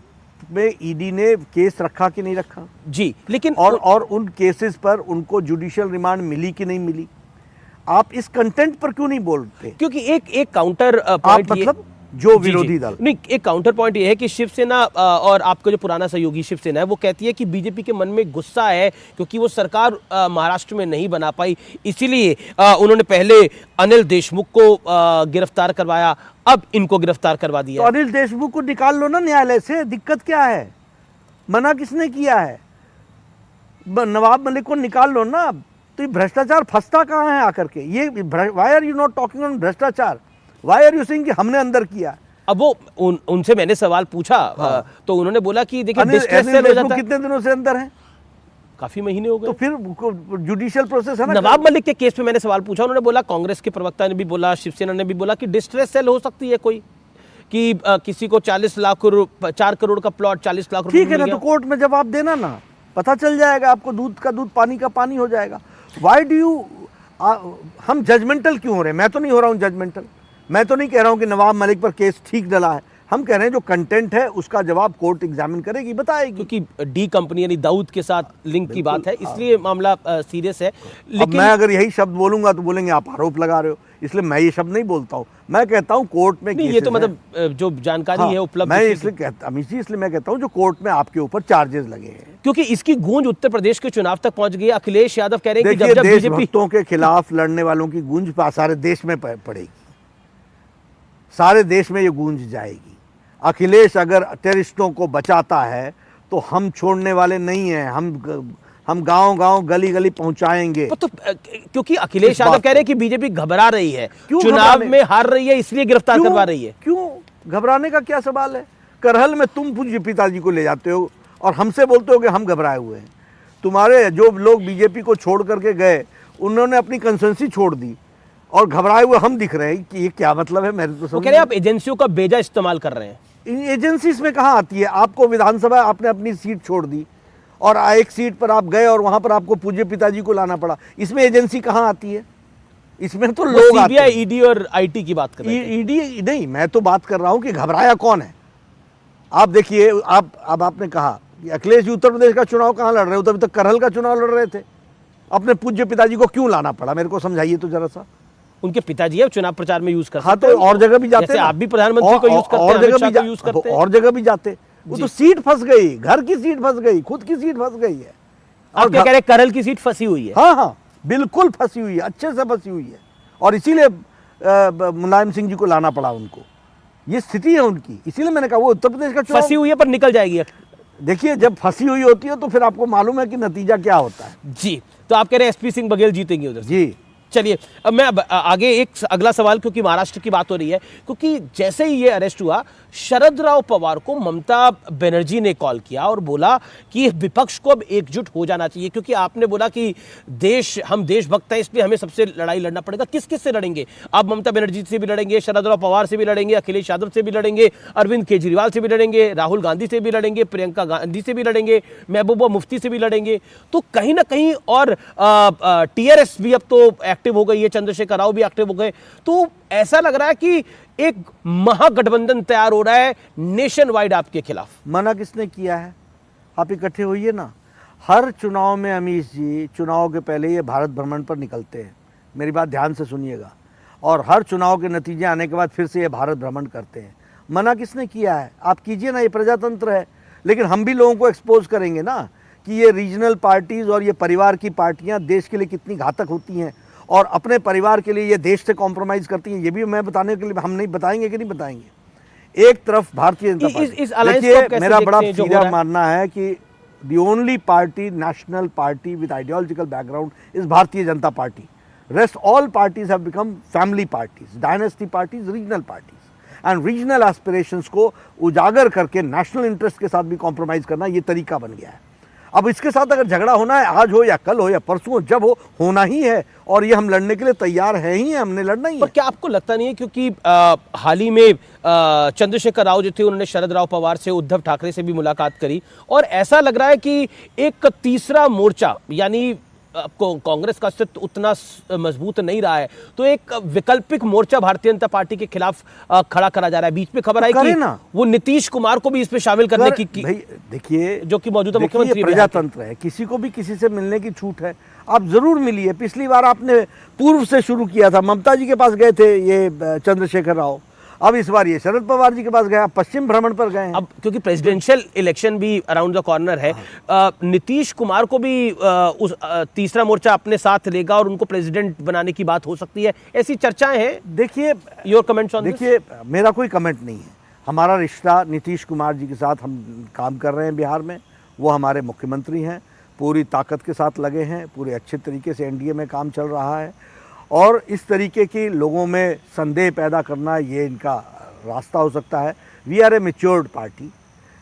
[SPEAKER 2] में ईडी ने केस रखा कि नहीं रखा
[SPEAKER 1] जी, लेकिन
[SPEAKER 2] और उन केसेस पर उनको जुडिशियल रिमांड मिली कि नहीं मिली। आप इस कंटेंट पर क्यों नहीं बोलते?
[SPEAKER 1] क्योंकि एक काउंटर पॉइंट,
[SPEAKER 2] मतलब जो विरोधी दल,
[SPEAKER 1] नहीं, एक काउंटर पॉइंट ये है कि शिवसेना और आपका जो पुराना सहयोगी शिवसेना है वो कहती है कि बीजेपी के मन में गुस्सा है क्योंकि वो सरकार महाराष्ट्र में नहीं बना पाई, इसीलिए उन्होंने पहले अनिल देशमुख को गिरफ्तार करवाया, अब इनको गिरफ्तार करवा दिया।
[SPEAKER 2] तो अनिल देशमुख को निकाल लो ना न्यायालय से, दिक्कत क्या है? मना किसने किया है? नवाब मलिक को निकाल लो ना। तो ये भ्रष्टाचार फंसता कहाँ है आकर के? ये why are you not talking on भ्रष्टाचार? व्हाई आर यू सेइंग कि हमने अंदर किया?
[SPEAKER 1] अब वो उनसे मैंने सवाल पूछा, तो उन्होंने बोला कि देखिए डिस्ट्रेस सेल हो जाता है।
[SPEAKER 2] कितने दिनों से अंदर है?
[SPEAKER 1] काफी महीने हो गए।
[SPEAKER 2] तो फिर जुडिशियल प्रोसेस है ना।
[SPEAKER 1] नवाब मलिक के केस पे मैंने सवाल पूछा, उन्होंने बोला, कांग्रेस के प्रवक्ता ने भी बोला, शिवसेना ने भी बोला कि डिस्ट्रेस सेल हो सकती है कोई, कि किसी को 40 लाख 4 करोड़ का प्लॉट 40 लाख रुपए।
[SPEAKER 2] ठीक है ना, तो कोर्ट में जवाब देना ना, पता चल जाएगा आपको, दूध का दूध पानी का पानी हो जाएगा। व्हाई डू यू, हम जजमेंटल क्यों हो रहे हैं? मैं तो नहीं हो रहा हूँ जजमेंटल। मैं तो नहीं कह रहा हूँ कि नवाब मलिक पर केस ठीक डला है। हम कह रहे हैं जो कंटेंट है उसका जवाब कोर्ट एग्जामिन करेगी, बताएगी।
[SPEAKER 1] क्योंकि डी कंपनी यानी दाऊद के साथ लिंक की बात है, इसलिए मामला सीरियस है।
[SPEAKER 2] लेकिन मैं अगर यही शब्द बोलूंगा तो बोलेंगे आप आरोप लगा रहे हो। इसलिए मैं ये शब्द नहीं बोलता हूँ। मैं कहता हूँ कोर्ट में
[SPEAKER 1] नहीं, ये तो मतलब जो जानकारी है उपलब्ध,
[SPEAKER 2] मैं इसलिए कहता अमित जी, इसलिए मैं कहता हूँ जो कोर्ट में आपके ऊपर चार्जेस लगे हैं,
[SPEAKER 1] क्योंकि इसकी गूंज उत्तर प्रदेश के चुनाव तक पहुंच गई है। अखिलेश यादव कह रहे हैं कि
[SPEAKER 2] देखिए,
[SPEAKER 1] जब
[SPEAKER 2] देशभक्तों के खिलाफ लड़ने वालों की गूंज सारे देश में पड़ेगी, सारे देश में ये गूंज जाएगी। अखिलेश अगर टेररिस्टों को बचाता है तो हम छोड़ने वाले नहीं हैं, हम गांव-गांव गली-गली पहुंचाएंगे।
[SPEAKER 1] तो क्योंकि अखिलेश यादव कह रहे हैं कि बीजेपी घबरा रही है, चुनाव में हार रही है, इसलिए गिरफ्तार करवा रही है।
[SPEAKER 2] क्यों घबराने का क्या सवाल है? करहल में तुम पूज्य पिताजी को ले जाते हो और हमसे बोलते हो कि हम घबराए हुए हैं। तुम्हारे जो लोग बीजेपी को छोड़ करके गए, उन्होंने अपनी कंसेंसी छोड़ दी और घबराए हुए हम दिख रहे हैं कि ये क्या मतलब है? मेरे तो समझ
[SPEAKER 1] कह रहे हैं आप एजेंसियों का बेजा इस्तेमाल कर रहे हैं।
[SPEAKER 2] एजेंसी इसमें कहाँ आती है? आपको विधानसभा, आपने अपनी सीट छोड़ दी और एक सीट पर आप गए और वहां पर आपको पूज्य पिताजी को लाना पड़ा, इसमें एजेंसी कहाँ आती है? इसमें तो लोग आते हैं।
[SPEAKER 1] ईडी और आईटी की बात कर रहे हैं।
[SPEAKER 2] ईडी नहीं, मैं तो बात कर रहा हूं कि घबराया कौन है। आप देखिए, अब आपने कहा कि अखिलेश जी उत्तर प्रदेश का चुनाव कहाँ लड़ रहे हो, तो अभी तक करहल का चुनाव लड़ रहे थे। अपने पूज्य पिताजी को क्यों लाना पड़ा, मेरे को समझाइए तो जरा सा।
[SPEAKER 1] उनके पिताजी है, चुनाव प्रचार में यूज करते हैं।
[SPEAKER 2] हाँ, तो और जगह भी जाते हैं,
[SPEAKER 1] आप भी प्रधानमंत्री को यूज करते हैं, अमित शाह को यूज करते हैं,
[SPEAKER 2] और जगह भी जाते। वो तो सीट फंस गई, घर की सीट फंस गई, खुद की सीट फंस गई है।
[SPEAKER 1] आप क्या कह रहे हैं? करहल की सीट फंसी हुई है?
[SPEAKER 2] हाँ, बिल्कुल फंसी हुई है, अच्छे से फंसी हुई है, और इसीलिए मुलायम सिंह जी को लाना पड़ा उनको। ये स्थिति है उनकी, इसीलिए मैंने कहा वो उत्तर प्रदेश का चुनाव
[SPEAKER 1] फंसी हुई है पर निकल जाएगी।
[SPEAKER 2] देखिए, जब फंसी हुई होती है तो फिर आपको मालूम है कि नतीजा क्या होता है।
[SPEAKER 1] जी, तो आप कह रहे हैं एसपी सिंह बघेल जीतेंगे उधर?
[SPEAKER 2] जी।
[SPEAKER 1] चलिए, अब मैं आगे एक अगला सवाल, क्योंकि महाराष्ट्र की बात हो रही है, क्योंकि जैसे ही ये अरेस्ट हुआ, शरद राव पवार को ममता बनर्जी ने कॉल किया और बोला कि विपक्ष को अब एकजुट हो जाना चाहिए, क्योंकि आपने बोला कि हम देशभक्त हैं, इसलिए हमें सबसे लड़ाई लड़ना पड़ेगा। किस किस से लड़ेंगे? आप ममता बनर्जी से भी लड़ेंगे, शरद राव पवार से भी लड़ेंगे, अखिलेश यादव से भी लड़ेंगे, अरविंद केजरीवाल से भी लड़ेंगे, राहुल गांधी से भी लड़ेंगे, प्रियंका गांधी से भी लड़ेंगे, महबूबा मुफ्ती से भी लड़ेंगे। तो कहीं ना कहीं, और टीआरएस भी अब तो एक्टिव हो गई है, चंद्रशेखर राव भी एक्टिव हो गए। तो ऐसा लग रहा है कि एक महागठबंधन तैयार हो रहा है नेशन वाइड आपके खिलाफ।
[SPEAKER 2] मना किसने किया है? आप इकट्ठे होइए ना। हर चुनाव में अमीश जी, चुनाव के पहले ये भारत भ्रमण पर निकलते हैं, मेरी बात ध्यान से सुनिएगा, और हर चुनाव के नतीजे आने के बाद फिर से ये भारत भ्रमण करते हैं। मना किसने किया है? आप कीजिए ना, ये प्रजातंत्र है। लेकिन हम भी लोगों को एक्सपोज करेंगे ना कि ये रीजनल पार्टीज और ये परिवार की पार्टियां देश के लिए कितनी घातक होती हैं, और अपने परिवार के लिए ये देश से कॉम्प्रोमाइज करती हैं। ये भी मैं बताने के लिए, हम नहीं बताएंगे कि नहीं बताएंगे। एक तरफ भारतीय जनता पार्टी, देखिए मेरा बड़ा सीधा मानना है कि the only party, national party with ideological background is Bharatiya Janata party. Rest all parties have become family parties, dynasty parties, regional parties, and regional aspirations को उजागर करके नेशनल इंटरेस्ट के साथ भी कॉम्प्रोमाइज करना ये तरीका बन गया है। अब इसके साथ अगर झगड़ा होना है, आज हो या कल हो या परसों हो, जब हो, होना ही है, और ये हम लड़ने के लिए तैयार हैं ही हैं, हमने लड़ना ही है।
[SPEAKER 1] पर क्या आपको लगता नहीं है, क्योंकि हाल ही में चंद्रशेखर राव जो थे, उन्होंने शरद राव पवार से, उद्धव ठाकरे से भी मुलाकात करी, और ऐसा लग रहा है कि एक तीसरा मोर्चा, यानी आपको कांग्रेस का अस्तित्व उतना मजबूत नहीं रहा है, तो एक वैकल्पिक मोर्चा भारतीय जनता पार्टी के खिलाफ खड़ा करा जा रहा है। बीच में खबर आई कि वो नीतीश कुमार को भी इसमें शामिल करने की
[SPEAKER 2] देखिए,
[SPEAKER 1] जो कि मौजूदा मुख्यमंत्री,
[SPEAKER 2] प्रजातंत्र है, किसी को भी किसी से मिलने की छूट है। आप जरूर मिलिए। पिछली बार आपने पूर्व से शुरू किया था, ममता जी के पास गए थे ये चंद्रशेखर राव, अब इस बार ये शरद पवार जी के पास गया, पश्चिम भ्रमण पर गए हैं।
[SPEAKER 1] अब क्योंकि प्रेसिडेंशियल इलेक्शन भी अराउंड द कॉर्नर है, नीतीश कुमार को भी उस तीसरा मोर्चा अपने साथ लेगा और उनको प्रेसिडेंट बनाने की बात हो सकती है, ऐसी चर्चाएं हैं।
[SPEAKER 2] देखिए,
[SPEAKER 1] योर कमेंट्स ऑन दिस?
[SPEAKER 2] देखिए, मेरा कोई कमेंट नहीं है। हमारा रिश्ता नीतीश कुमार जी के साथ, हम काम कर रहे हैं बिहार में, वो हमारे मुख्यमंत्री हैं, पूरी ताकत के साथ लगे हैं, पूरे अच्छे तरीके से एनडीए में काम चल रहा है, और इस तरीके की लोगों में संदेह पैदा करना ये इनका रास्ता हो सकता है। We are a matured party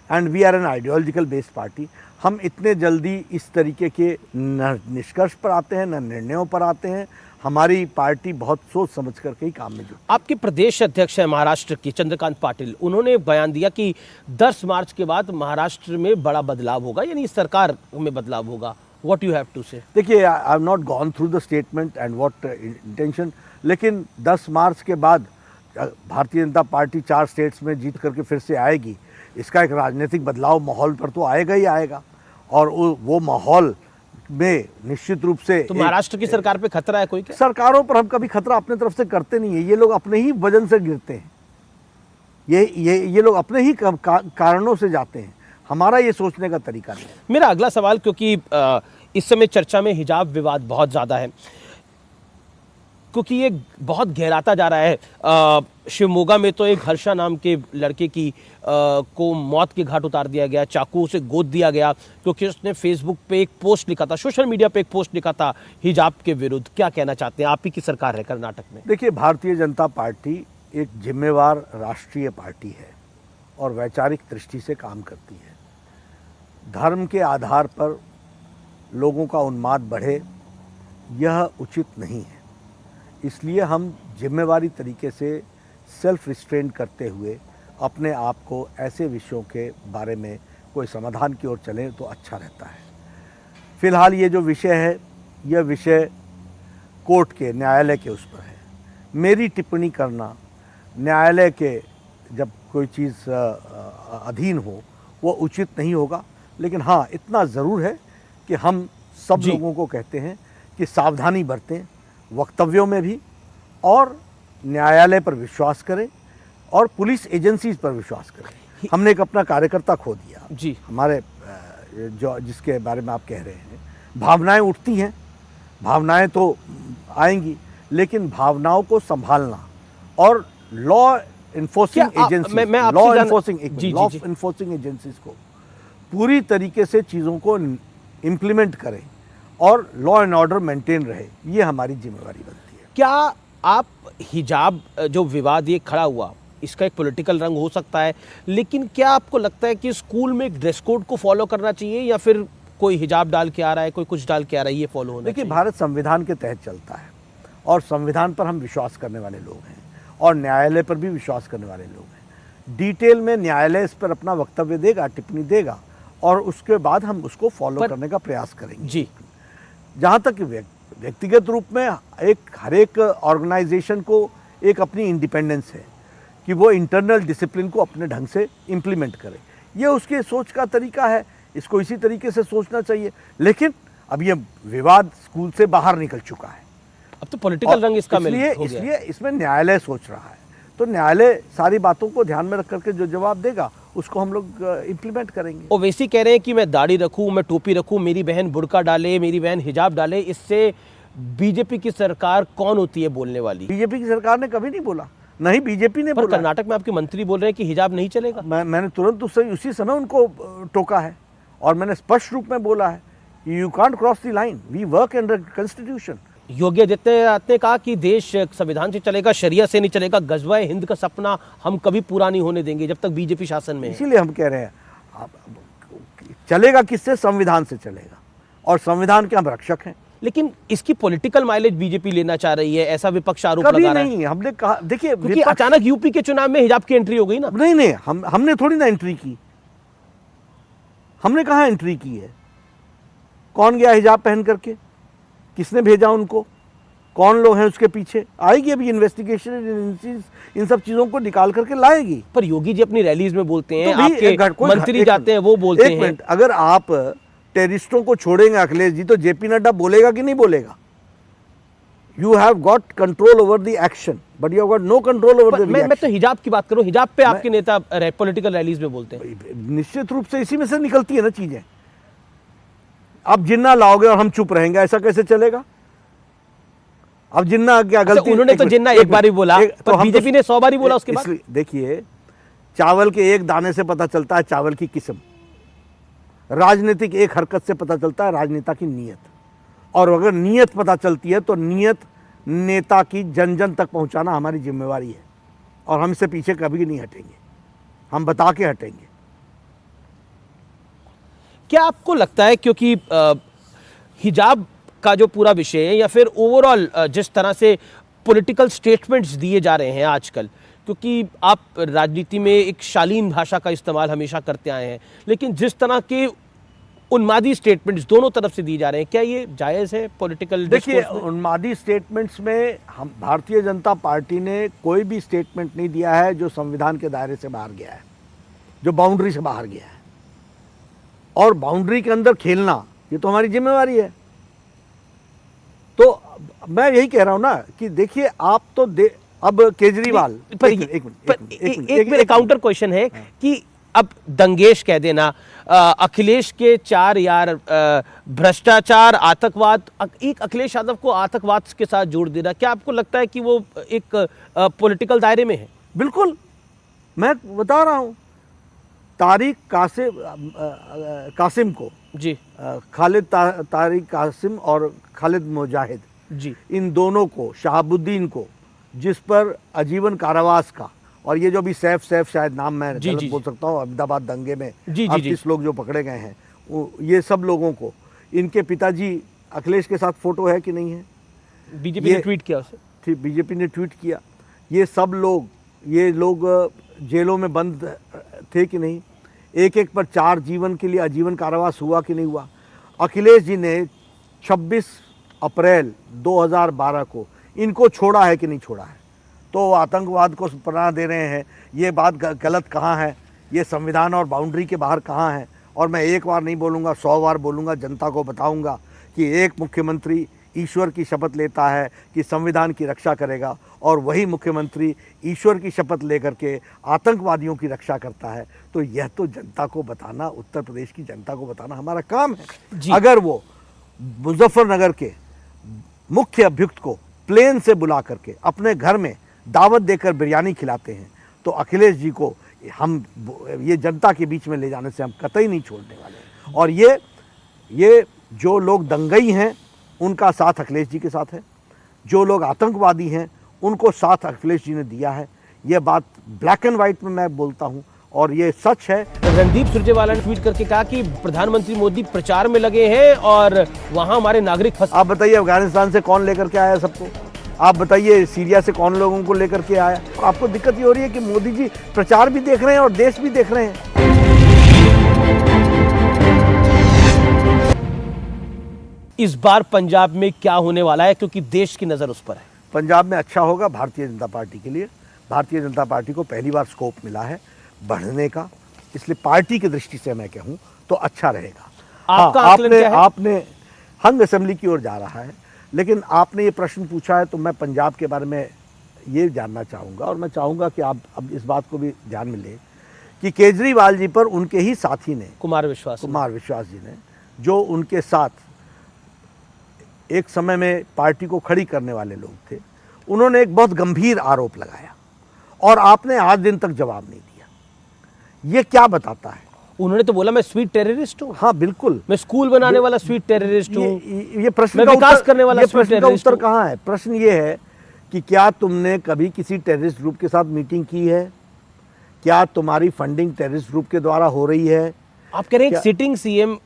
[SPEAKER 2] and we are an ideological based party. हम इतने जल्दी इस तरीके के न निष्कर्ष पर आते हैं, न निर्णयों पर आते हैं। हमारी पार्टी बहुत सोच समझ करके ही काम में जुटी।
[SPEAKER 1] आपके प्रदेश अध्यक्ष हैं महाराष्ट्र के चंद्रकांत पाटिल, उन्होंने बयान दिया कि 10 मार्च के बाद महाराष्ट्र में बड़ा बदलाव होगा, यानी सरकार में बदलाव होगा। What you have to say?
[SPEAKER 2] देखिए, I have not gone through the statement and what intention, लेकिन 10 मार्च के बाद भारतीय जनता पार्टी 4 स्टेट्स में जीत करके फिर से आएगी। इसका एक राजनीतिक बदलाव माहौल पर तो आएगा ही आएगा, और वो माहौल में निश्चित रूप से
[SPEAKER 1] तो महाराष्ट्र की सरकार पे खतरा है कोई क्या?
[SPEAKER 2] सरकारों पर हम कभी खतरा अपने तरफ से करते नहीं है। ये लोग अपने ही वजन से गिरते हैं, ये लोग अपने ही कारणों से जाते हैं। हमारा ये सोचने का तरीका नहीं है।
[SPEAKER 1] मेरा अगला सवाल, क्योंकि इस समय चर्चा में हिजाब विवाद बहुत ज़्यादा है, क्योंकि ये बहुत गहराता जा रहा है। शिवमोगा में तो एक हर्षा नाम के लड़के की को मौत के घाट उतार दिया गया, चाकू से गोद दिया गया, क्योंकि उसने फेसबुक पे एक पोस्ट लिखा था, सोशल मीडिया पे एक पोस्ट लिखा था हिजाब के विरुद्ध। क्या कहना चाहते हैं? आप ही की सरकार है कर्नाटक में।
[SPEAKER 2] देखिए, भारतीय जनता पार्टी एक जिम्मेवार राष्ट्रीय पार्टी है और वैचारिक दृष्टि से काम करती है। धर्म के आधार पर लोगों का उन्माद बढ़े, यह उचित नहीं है। इसलिए हम जिम्मेवारी तरीके से सेल्फ रिस्ट्रेंट करते हुए अपने आप को ऐसे विषयों के बारे में कोई समाधान की ओर चलें तो अच्छा रहता है। फिलहाल ये जो विषय है, यह विषय कोर्ट के, न्यायालय के उस पर है। मेरी टिप्पणी करना न्यायालय के जब कोई चीज़ अधीन हो वो उचित नहीं होगा। लेकिन हाँ, इतना ज़रूर है कि हम सब लोगों को कहते हैं कि सावधानी बरतें वक्तव्यों में भी, और न्यायालय पर विश्वास करें और पुलिस एजेंसीज पर विश्वास करें। हमने एक अपना कार्यकर्ता खो दिया
[SPEAKER 1] जी।
[SPEAKER 2] हमारे जो जिसके बारे में आप कह रहे हैं, भावनाएं उठती हैं, भावनाएं तो आएंगी, लेकिन भावनाओं को संभालना और लॉ इन्फोर्सिंग एजेंसीज को पूरी तरीके से चीज़ों को इम्प्लीमेंट करें और लॉ एंड ऑर्डर मेंटेन रहे, ये हमारी जिम्मेवारी बनती है।
[SPEAKER 1] क्या आप हिजाब जो विवाद ये खड़ा हुआ, इसका एक पॉलिटिकल रंग हो सकता है, लेकिन क्या आपको लगता है कि स्कूल में एक ड्रेस कोड को फॉलो करना चाहिए, या फिर कोई हिजाब डाल के आ रहा है, कोई कुछ डाल के आ रहा है, ये फॉलो होना चाहिए?
[SPEAKER 2] देखिए, भारत संविधान के तहत चलता है और संविधान पर हम विश्वास करने वाले लोग हैं और न्यायालय पर भी विश्वास करने वाले लोग हैं। डिटेल में न्यायालय इस पर अपना वक्तव्य देगा, टिप्पणी देगा, और उसके बाद हम उसको फॉलो करने का प्रयास करेंगे।
[SPEAKER 1] जी।
[SPEAKER 2] जहाँ तक व्यक्तिगत रूप में हर एक ऑर्गेनाइजेशन को एक अपनी इंडिपेंडेंस है कि वो इंटरनल डिसिप्लिन को अपने ढंग से इम्प्लीमेंट करे, ये उसके सोच का तरीका है, इसको इसी तरीके से सोचना चाहिए। लेकिन अब ये विवाद स्कूल से बाहर निकल चुका है,
[SPEAKER 1] अब तो पॉलिटिकल रंग इसका
[SPEAKER 2] इसलिए इसमें न्यायालय सोच रहा है, तो न्यायालय सारी बातों को ध्यान में रख करके जो जवाब देगा उसको हम लोग इम्प्लीमेंट करेंगे।
[SPEAKER 1] और वैसे कह रहे हैं कि मैं दाढ़ी रखूं, मैं टोपी रखूं, मेरी बहन बुर्का डाले, मेरी बहन हिजाब डाले, इससे बीजेपी की सरकार कौन होती है बोलने वाली?
[SPEAKER 2] बीजेपी की सरकार ने कभी नहीं बोला, नहीं बीजेपी ने बोला।
[SPEAKER 1] कर्नाटक में आपके मंत्री बोल रहे हैं कि हिजाब नहीं चलेगा।
[SPEAKER 2] मैंने तुरंत उसी समय उनको टोका है और मैंने स्पष्ट रूप में बोला है, you can't cross the line, we work under constitution.
[SPEAKER 1] Yogi Adityanath ने कहा कि देश संविधान से चलेगा, शरिया से नहीं चलेगा, गजवाए हिंद का सपना हम कभी पूरा नहीं होने देंगे जब तक बीजेपी शासन में है।
[SPEAKER 2] इसीलिए हम कह रहे हैं चलेगा किससे? संविधान से चलेगा, और संविधान के हम रक्षक हैं।
[SPEAKER 1] लेकिन इसकी पॉलिटिकल माइलेज बीजेपी लेना चाह रही है, ऐसा विपक्ष आरोप लगा रहा है।
[SPEAKER 2] नहीं, हमने कहा, देखिए,
[SPEAKER 1] क्योंकि अचानक यूपी के चुनाव में हिजाब की एंट्री हो गई ना।
[SPEAKER 2] नहीं, हमने थोड़ी ना एंट्री की, हमने कहाँ एंट्री की है? कौन गया हिजाब पहन करके? किसने भेजा उनको? कौन लोग हैं उसके पीछे? आएगी अभी इन्वेस्टिगेशन, इन सब चीजों को निकाल करके लाएगी।
[SPEAKER 1] पर योगी जी अपनी रैलीज में बोलते हैं, आपके मंत्री जाते हैं वो बोलते हैं।
[SPEAKER 2] एक मिनट, अगर आप टेररिस्टों को छोड़ेंगे अखिलेश जी, तो जेपी नड्डा बोलेगा कि नहीं बोलेगा? You have got control over the action, but you have got no control over the reaction.
[SPEAKER 1] मैं तो हिजाब की बात करूं, हिजाब पे आपके नेता पॉलिटिकल रैलीज में बोलते हैं।
[SPEAKER 2] निश्चित रूप से इसी में से निकलती है ना चीजें। अब जिन्ना लाओगे और हम चुप रहेंगे, ऐसा कैसे चलेगा? अब जिन्ना क्या गलती?
[SPEAKER 1] उन्होंने तो जिन्ना एक बार ही बोला, तो बीजेपी ने 100 बार ही बोला उसके बाद।
[SPEAKER 2] देखिए, चावल के एक दाने से पता चलता है चावल की किस्म, राजनीतिक एक हरकत से पता चलता है राजनेता की नीयत, और अगर नीयत पता चलती है तो नीयत नेता की जन जन तक पहुंचाना हमारी जिम्मेवारी है, और हम इससे पीछे कभी नहीं हटेंगे, हम बता के हटेंगे।
[SPEAKER 1] क्या आपको लगता है, क्योंकि हिजाब का जो पूरा विषय है, या फिर ओवरऑल जिस तरह से पॉलिटिकल स्टेटमेंट्स दिए जा रहे हैं आजकल, क्योंकि आप राजनीति में एक शालीन भाषा का इस्तेमाल हमेशा करते आए हैं, लेकिन जिस तरह के उन्मादी स्टेटमेंट्स दोनों तरफ से दिए जा रहे हैं, क्या ये जायज़ है पॉलिटिकल?
[SPEAKER 2] देखिए, उन्मादी स्टेटमेंट्स में हम भारतीय जनता पार्टी ने कोई भी स्टेटमेंट नहीं दिया है जो संविधान के दायरे से बाहर गया है, जो बाउंड्री से बाहर गया है। और बाउंड्री के अंदर खेलना, ये तो हमारी जिम्मेवारी है। मैं यही कह रहा हूं ना कि देखिए आप तो अब केजरीवाल
[SPEAKER 1] एक काउंटर क्वेश्चन है कि अब दंगेश कह देना, अखिलेश के चार यार, भ्रष्टाचार, आतंकवाद, एक अखिलेश यादव को आतंकवाद के साथ जोड़ देना, क्या आपको लगता है कि वो एक पॉलिटिकल दायरे में है?
[SPEAKER 2] बिल्कुल, मैं बता रहा हूं, तारिक कासिम को जी, खालिद तारिक कासिम और खालिद मुजाहिद जी, इन दोनों को, शहाबुद्दीन को, जिस पर आजीवन कारावास का, और ये जो भी सैफ शायद नाम मैं गलत बोल सकता हूँ, अहमदाबाद दंगे में 38 लोग जो पकड़े गए हैं, ये सब लोगों को, इनके पिताजी अखिलेश के साथ फोटो है कि नहीं है?
[SPEAKER 1] बीजेपी ने ट्वीट किया उसे,
[SPEAKER 2] ठीक, बीजेपी ने ट्वीट किया। ये सब लोग, ये लोग जेलों में बंद थे कि नहीं? एक एक पर 4 जीवन के लिए आजीवन कारावास हुआ कि नहीं हुआ? अखिलेश जी ने 26 अप्रैल 2012 को इनको छोड़ा है कि नहीं छोड़ा है? तो आतंकवाद को पनाह दे रहे हैं, ये बात गलत कहाँ है? ये संविधान और बाउंड्री के बाहर कहाँ है? और मैं एक बार नहीं बोलूँगा, 100 बार बोलूँगा, जनता को बताऊँगा कि एक मुख्यमंत्री ईश्वर की शपथ लेता है कि संविधान की रक्षा करेगा, और वही मुख्यमंत्री ईश्वर की शपथ लेकर के आतंकवादियों की रक्षा करता है। तो यह तो जनता को बताना, उत्तर प्रदेश की जनता को बताना हमारा काम है। अगर वो मुजफ्फरनगर के मुख्य अभियुक्त को प्लेन से बुला करके अपने घर में दावत देकर बिरयानी खिलाते हैं, तो अखिलेश जी को हम ये जनता के बीच में ले जाने से हम कतई नहीं छोड़ने वाले। और ये जो लोग दंगई हैं उनका साथ अखिलेश जी के साथ है, जो लोग आतंकवादी हैं उनको साथ अखिलेश जी ने दिया है। ये बात ब्लैक एंड व्हाइट में मैं बोलता हूँ, और ये सच है।
[SPEAKER 1] रणदीप सुरजेवाला ने ट्वीट करके कहा कि प्रधानमंत्री मोदी प्रचार में लगे हैं और वहां हमारे नागरिक फंस।
[SPEAKER 2] आप बताइए, अफगानिस्तान से कौन लेकर के आया सबको? आप बताइए, सीरिया से कौन लोगों को लेकर के आया? आपको दिक्कत ये हो रही है कि मोदी जी प्रचार भी देख रहे हैं और देश भी देख रहे हैं।
[SPEAKER 1] इस बार पंजाब में क्या होने वाला है, क्योंकि देश की नजर उस पर है?
[SPEAKER 2] पंजाब में अच्छा होगा भारतीय जनता पार्टी के लिए। भारतीय जनता पार्टी को पहली बार स्कोप मिला है बढ़ने का, इसलिए पार्टी की दृष्टि से मैं कहूं तो अच्छा रहेगा।
[SPEAKER 1] आपका आकलन क्या है?
[SPEAKER 2] आपने हंग असेंबली की ओर जा रहा है, लेकिन आपने ये प्रश्न पूछा है तो मैं पंजाब के बारे में ये जानना चाहूँगा, और मैं चाहूँगा कि आप अब इस बात को भी ध्यान में लें कि केजरीवाल जी पर उनके ही साथी ने, कुमार विश्वास जी ने, जो उनके साथ एक समय में पार्टी को खड़ी करने वाले लोग थे, उन्होंने एक बहुत गंभीर आरोप लगाया और आपने आज दिन तक जवाब नहीं दिया। ये क्या बताता है?
[SPEAKER 1] उन्होंने तो बोला मैं स्वीट टेररिस्ट हूँ।
[SPEAKER 2] हाँ बिल्कुल,
[SPEAKER 1] मैं स्कूल बनाने वाला स्वीट टेररिस्ट हूँ।
[SPEAKER 2] ये प्रश्न का विकास करने वाला स्वीट टेररिस्ट। उत्तर कहाँ है? प्रश्न ये है कि क्या तुमने कभी किसी टेररिस्ट ग्रुप के साथ मीटिंग की है? क्या तुम्हारी फंडिंग टेररिस्ट ग्रुप के द्वारा हो रही है?
[SPEAKER 1] आप कह रहे हैं सिटिंग सीएम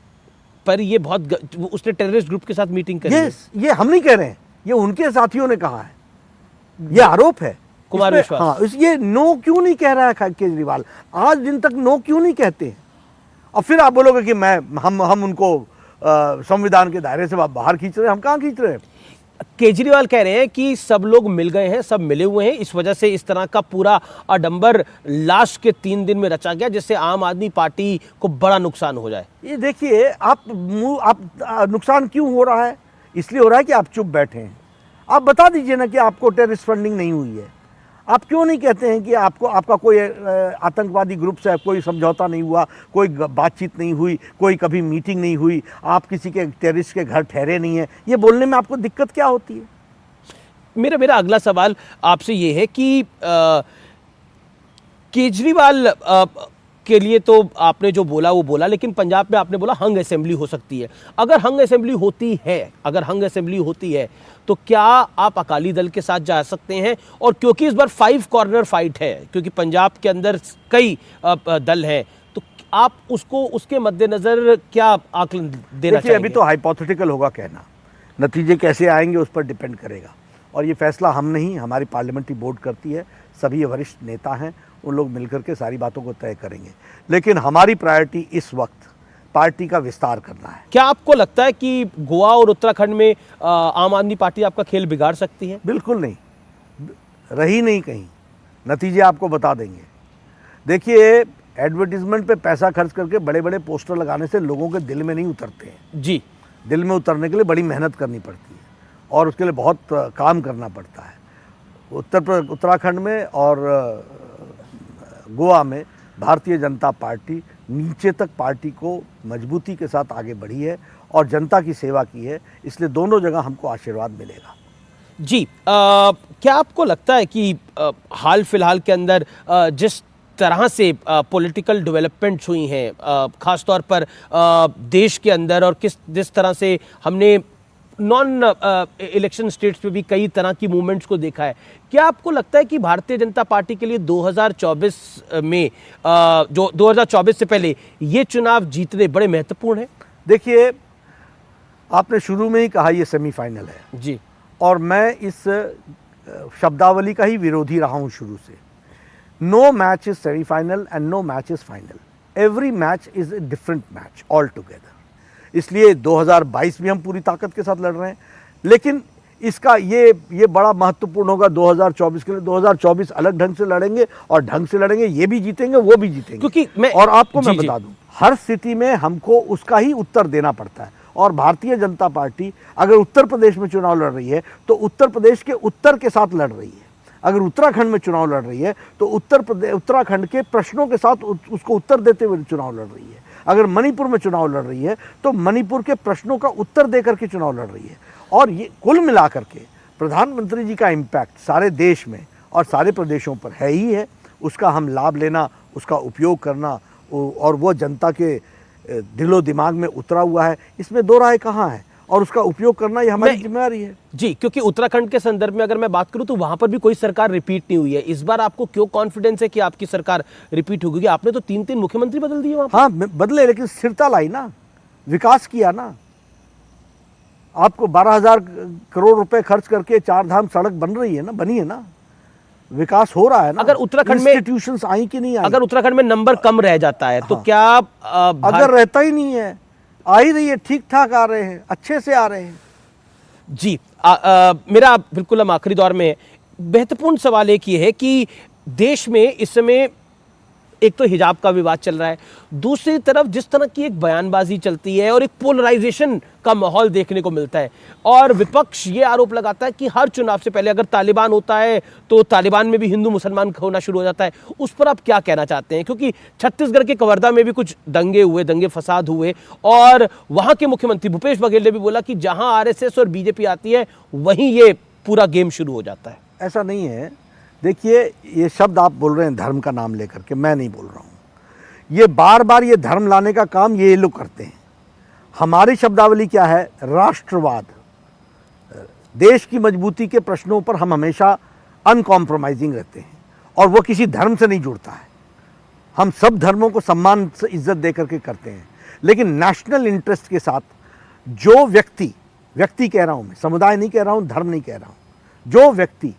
[SPEAKER 1] पर ये बहुत उसने टेररिस्ट ग्रुप के साथ मीटिंग करी है?
[SPEAKER 2] ये हम नहीं कह रहे हैं, ये उनके साथियों ने कहा है, ये आरोप है
[SPEAKER 1] कुमार विश्वास।
[SPEAKER 2] हाँ, ये नो क्यों नहीं कह रहा है केजरीवाल? आज दिन तक नो क्यों नहीं कहते हैं? और फिर आप बोलोगे कि हम उनको संविधान के दायरे से बाहर खींच रहे हैं। हम कहाँ खींच रहे हैं?
[SPEAKER 1] केजरीवाल कह रहे हैं कि सब लोग मिल गए हैं, सब मिले हुए हैं, इस वजह से इस तरह का पूरा आडंबर लास्ट के 3 दिन में रचा गया, जिससे आम आदमी पार्टी को बड़ा नुकसान हो जाए।
[SPEAKER 2] ये देखिए, आप नुकसान क्यों हो रहा है? इसलिए हो रहा है कि आप चुप बैठे हैं। आप बता दीजिए ना कि आपको टेररिस्ट फंडिंग नहीं हुई है। आप क्यों नहीं कहते हैं कि आपका कोई आतंकवादी ग्रुप से कोई समझौता नहीं हुआ, कोई बातचीत नहीं हुई, कोई कभी मीटिंग नहीं हुई, आप किसी के टेररिस्ट के घर ठहरे नहीं हैं? ये बोलने में आपको दिक्कत क्या होती है?
[SPEAKER 1] मेरा अगला सवाल आपसे ये है कि केजरीवाल के लिए तो आपने जो बोला वो बोला, लेकिन पंजाब में आपने बोला हंग असेंबली हो सकती है। अगर हंग असेंबली होती है तो क्या आप अकाली दल के साथ जा सकते हैं? और क्योंकि इस बार 5 कॉर्नर फाइट है, क्योंकि पंजाब के अंदर कई दल हैं, तो आप उसके मद्देनजर क्या आकलन देना चाहिए?
[SPEAKER 2] अभी तो हाइपोथेटिकल होगा कहना, नतीजे कैसे आएंगे उस पर डिपेंड करेगा, और ये फैसला हम नहीं, हमारी पार्लियामेंट्री बोर्ड करती है। सभी वरिष्ठ नेता हैं, उन लोग मिलकर के सारी बातों को तय करेंगे, लेकिन हमारी प्रायोरिटी इस वक्त पार्टी का विस्तार करना है।
[SPEAKER 1] क्या आपको लगता है कि गोवा और उत्तराखंड में आम आदमी पार्टी आपका खेल बिगाड़ सकती है?
[SPEAKER 2] बिल्कुल नहीं, रही नहीं कहीं, नतीजे आपको बता देंगे। देखिए, एडवर्टीजमेंट पे पैसा खर्च करके बड़े बड़े पोस्टर लगाने से लोगों के दिल में नहीं उतरते हैं जी। दिल में उतरने के लिए बड़ी मेहनत करनी पड़ती है, और उसके लिए बहुत काम करना पड़ता है। उत्तराखंड में और गोवा में भारतीय जनता पार्टी नीचे तक पार्टी को मजबूती के साथ आगे बढ़ी है और जनता की सेवा की है, इसलिए दोनों जगह हमको आशीर्वाद मिलेगा।
[SPEAKER 1] जी, क्या आपको लगता है कि हाल फिलहाल के अंदर जिस तरह से पॉलिटिकल डेवलपमेंट्स हुई हैं, खासतौर पर देश के अंदर, और जिस तरह से हमने नॉन इलेक्शन स्टेट्स पे भी कई तरह की मूवमेंट्स को देखा है, क्या आपको लगता है कि भारतीय जनता पार्टी के लिए 2024 में जो 2024 से पहले ये चुनाव जीतने बड़े महत्वपूर्ण हैं?
[SPEAKER 2] देखिए, आपने शुरू में ही कहा ये सेमीफाइनल है
[SPEAKER 1] जी,
[SPEAKER 2] और मैं इस शब्दावली का ही विरोधी रहा हूं शुरू से। No match is semifinal and no match is final. Every match is a different match all together. इसलिए 2022 भी हम पूरी ताकत के साथ लड़ रहे हैं, लेकिन इसका ये बड़ा महत्वपूर्ण होगा 2024 के लिए। 2024 अलग ढंग से लड़ेंगे और ढंग से लड़ेंगे, ये भी जीतेंगे वो भी जीतेंगे।
[SPEAKER 1] क्योंकि
[SPEAKER 2] और आपको मैं बता दूं, हर स्थिति में हमको उसका ही उत्तर देना पड़ता है। और भारतीय जनता पार्टी अगर उत्तर प्रदेश में चुनाव लड़ रही है तो उत्तर प्रदेश के उत्तर के साथ लड़ रही है। अगर उत्तराखंड में चुनाव लड़ रही है तो उत्तराखंड के प्रश्नों के साथ उसको उत्तर देते हुए चुनाव लड़ रही है। अगर मणिपुर में चुनाव लड़ रही है तो मणिपुर के प्रश्नों का उत्तर देकर के चुनाव लड़ रही है। और ये कुल मिलाकर के प्रधानमंत्री जी का इम्पैक्ट सारे देश में और सारे प्रदेशों पर है ही है। उसका हम लाभ लेना, उसका उपयोग करना, और वो जनता के दिलो दिमाग में उतरा हुआ है, इसमें दो राय कहाँ है, और उसका उपयोग करना ये हमारी जिम्मेदारी है।
[SPEAKER 1] जी, क्योंकि उत्तराखंड के संदर्भ में अगर मैं बात करूं तो वहां पर भी कोई सरकार रिपीट नहीं हुई है। इस बार आपको क्यों कॉन्फिडेंस है कि आपकी सरकार रिपीट होगी? आपने तो 3-3 मुख्यमंत्री बदल दिए वहां पर।
[SPEAKER 2] हाँ बदले, लेकिन स्थिरता लाई ना, विकास किया ना। आपको 12,000 करोड़ रुपए खर्च करके 4 धाम सड़क बन रही है ना, बनी है ना, विकास हो रहा है ना।
[SPEAKER 1] अगर उत्तराखंड में
[SPEAKER 2] इंस्टीट्यूशंस आई कि नहीं आई?
[SPEAKER 1] अगर उत्तराखंड में नंबर कम रह जाता है तो क्या
[SPEAKER 2] अगर रहता ही नहीं है, आ ही रही है, ठीक ठाक आ रहे हैं, अच्छे से आ रहे हैं।
[SPEAKER 1] जी, मेरा बिल्कुल हम आखिरी दौर में महत्वपूर्ण सवाल एक ये है कि देश में इस समय एक तो हिजाब का विवाद चल रहा है, दूसरी तरफ जिस तरह की एक बयानबाजी चलती है और एक पोलराइजेशन का माहौल देखने को मिलता है, और विपक्ष ये आरोप लगाता है कि हर चुनाव से पहले अगर तालिबान होता है तो तालिबान में भी हिंदू मुसलमान होना शुरू हो जाता है। उस पर आप क्या कहना चाहते हैं? क्योंकि छत्तीसगढ़ के कवर्धा में भी कुछ दंगे फसाद हुए और वहां के मुख्यमंत्री भूपेश बघेल ने भी बोला कि जहां आरएसएस और बीजेपी आती है वहीं ये पूरा गेम शुरू हो जाता है।
[SPEAKER 2] ऐसा नहीं है। देखिए, ये शब्द आप बोल रहे हैं धर्म का नाम लेकर के, मैं नहीं बोल रहा हूँ। ये बार बार ये धर्म लाने का काम ये लोग करते हैं। हमारी शब्दावली क्या है? राष्ट्रवाद। देश की मजबूती के प्रश्नों पर हम हमेशा अनकॉम्प्रोमाइजिंग रहते हैं और वो किसी धर्म से नहीं जुड़ता है। हम सब धर्मों को सम्मान से इज्जत दे करके करते हैं, लेकिन नेशनल इंटरेस्ट के साथ जो व्यक्ति कह रहा हूँ मैं, समुदाय नहीं कह रहा हूँ, धर्म नहीं कह रहा हूँ, जो व्यक्ति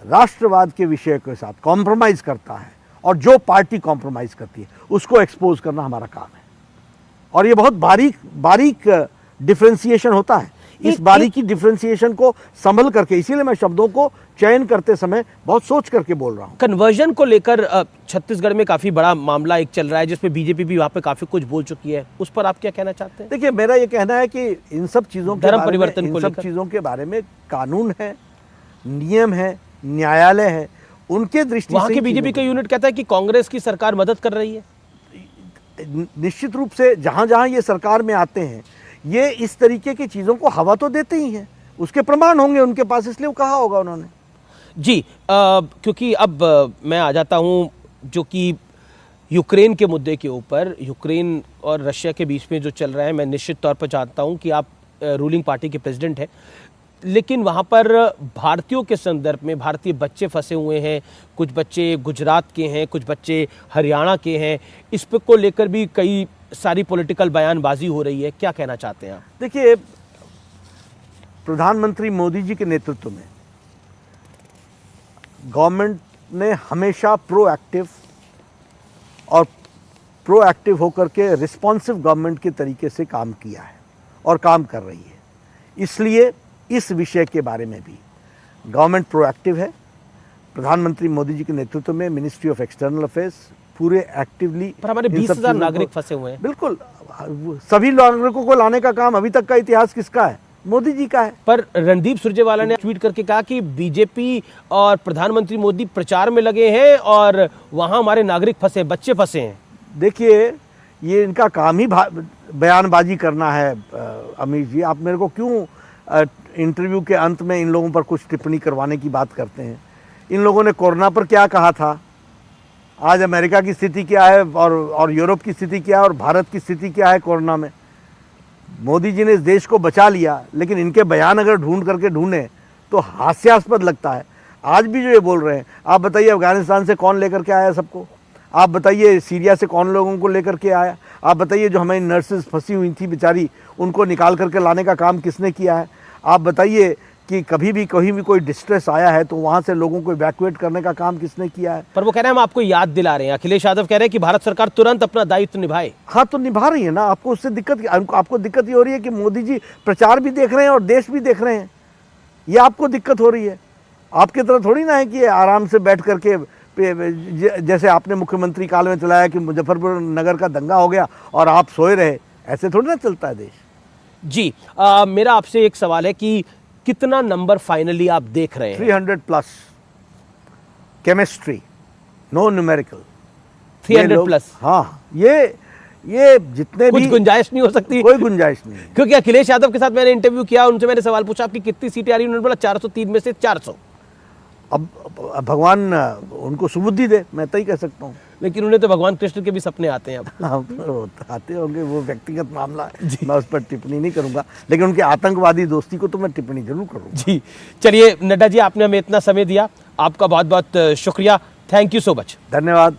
[SPEAKER 2] राष्ट्रवाद के विषय के साथ कॉम्प्रोमाइज़ करता है और जो पार्टी कॉम्प्रोमाइज़ करती है उसको एक्सपोज करना हमारा काम है। और ये बहुत बारीक डिफ्रेंसिएशन होता है। इस बारीकी डिफ्रेंसिएशन को संभल करके, इसीलिए मैं शब्दों को चयन करते समय बहुत सोच करके बोल रहा हूँ।
[SPEAKER 1] कन्वर्जन को लेकर छत्तीसगढ़ में काफ़ी बड़ा मामला एक चल रहा है जिसमें बीजेपी भी वहाँ पे काफ़ी कुछ बोल चुकी है, उस पर आप क्या कहना चाहते हैं?
[SPEAKER 2] देखिए, मेरा ये कहना है कि इन सब चीज़ों के बारे में कानून है, नियम है, न्यायालय है, उनके दृष्टि
[SPEAKER 1] वहाँ के बीजेपी का यूनिट कहता है कि कांग्रेस की सरकार मदद कर रही है।
[SPEAKER 2] निश्चित रूप से जहाँ जहाँ ये सरकार में आते हैं ये इस तरीके की चीज़ों को हवा तो देते ही हैं, उसके प्रमाण होंगे उनके पास, इसलिए वो कहा होगा उन्होंने।
[SPEAKER 1] जी, क्योंकि अब मैं आ जाता हूँ जो कि यूक्रेन के मुद्दे के ऊपर, यूक्रेन और रशिया के बीच में जो चल रहा है। मैं निश्चित तौर पर जानता हूँ कि आप रूलिंग पार्टी के प्रेसिडेंट हैं, लेकिन वहाँ पर भारतीयों के संदर्भ में भारतीय बच्चे फंसे हुए हैं। कुछ बच्चे गुजरात के हैं, कुछ बच्चे हरियाणा के हैं। इस पे को लेकर भी कई सारी पॉलिटिकल बयानबाजी हो रही है, क्या कहना चाहते हैं आप?
[SPEAKER 2] देखिए, प्रधानमंत्री मोदी जी के नेतृत्व में गवर्नमेंट ने हमेशा प्रोएक्टिव होकर के रिस्पॉन्सिव गवर्नमेंट के तरीके से काम किया है और काम कर रही है। इसलिए इस विषय के बारे में भी गवर्नमेंट प्रोएक्टिव है। प्रधानमंत्री मोदी जी के नेतृत्व में मिनिस्ट्री ऑफ एक्सटर्नल अफेयर्स पूरे एक्टिवली।
[SPEAKER 1] पर हमारे 20,000 नागरिक फंसे हुए हैं।
[SPEAKER 2] बिल्कुल, सभी नागरिकों को लाने का काम, अभी तक का इतिहास किसका है? मोदी जी का है।
[SPEAKER 1] पर रणदीप सुरजेवाला ने ट्वीट करके कहा कि बीजेपी और प्रधानमंत्री मोदी प्रचार में लगे हैं और वहां हमारे नागरिक फंसे, बच्चे फंसे हैं।
[SPEAKER 2] देखिए, ये इनका काम ही बयानबाजी करना है। अमीर जी, आप मेरे को क्यों इंटरव्यू के अंत में इन लोगों पर कुछ टिप्पणी करवाने की बात करते हैं? इन लोगों ने कोरोना पर क्या कहा था, आज अमेरिका की स्थिति क्या है और यूरोप की स्थिति क्या है और भारत की स्थिति क्या है कोरोना में। मोदी जी ने इस देश को बचा लिया, लेकिन इनके बयान अगर ढूंढ करके ढूंढें तो हास्यास्पद लगता है। आज भी जो ये बोल रहे हैं, आप बताइए अफगानिस्तान से कौन लेकर के आया सबको? आप बताइए सीरिया से कौन लोगों को लेकर के आया? आप बताइए जो हमारी नर्सेज फंसी हुई थी बेचारी, उनको निकाल करके लाने का काम किसने किया है? आप बताइए कि कभी भी कहीं भी कोई डिस्ट्रेस आया है तो वहाँ से लोगों को इवैक्यूएट करने का काम किसने किया है?
[SPEAKER 1] पर वो कह रहे हैं हम आपको याद दिला रहे हैं। अखिलेश यादव कह रहे हैं कि भारत सरकार तुरंत अपना दायित्व निभाए।
[SPEAKER 2] हाँ, तो निभा रही है ना। आपको उससे दिक्कत, आपको दिक्कत ये हो रही है कि मोदी जी प्रचार भी देख रहे हैं और देश भी देख रहे हैं, ये आपको दिक्कत हो रही है। आपकी तरह थोड़ी ना है कि आराम से बैठ करके जैसे आपने मुख्यमंत्री काल में चलाया कि मुजफ्फरपुर नगर का दंगा हो गया और आप सोए रहे, ऐसे थोड़ी ना चलता है देश।
[SPEAKER 1] जी, मेरा आपसे एक सवाल है कि कितना नंबर फाइनली आप देख रहे हैं?
[SPEAKER 2] 300 plus chemistry, no numerical.
[SPEAKER 1] 300 plus?
[SPEAKER 2] हाँ, ये जितने
[SPEAKER 1] कुछ
[SPEAKER 2] भी
[SPEAKER 1] गुंजाइश नहीं हो सकती?
[SPEAKER 2] कोई गुंजाइश नहीं है।
[SPEAKER 1] क्योंकि अखिलेश यादव के साथ मैंने इंटरव्यू किया, उनसे मैंने सवाल पूछा आपकी कितनी सीटें आ रही, उन्होंने बोला 403 में से 400।
[SPEAKER 2] अब भगवान उनको सुबुद्धि दे, मैं तो ही कह सकता हूँ।
[SPEAKER 1] लेकिन उन्हें तो भगवान कृष्ण के भी सपने आते हैं अब।
[SPEAKER 2] हाँ, आते होंगे, वो व्यक्तिगत मामला है, मैं उस पर टिप्पणी नहीं करूंगा, लेकिन उनके आतंकवादी दोस्ती को तो मैं टिप्पणी जरूर करूंगा।
[SPEAKER 1] जी, चलिए नड्डा जी, आपने हमें इतना समय दिया, आपका बहुत बहुत शुक्रिया। Thank you so much.
[SPEAKER 2] धन्यवाद।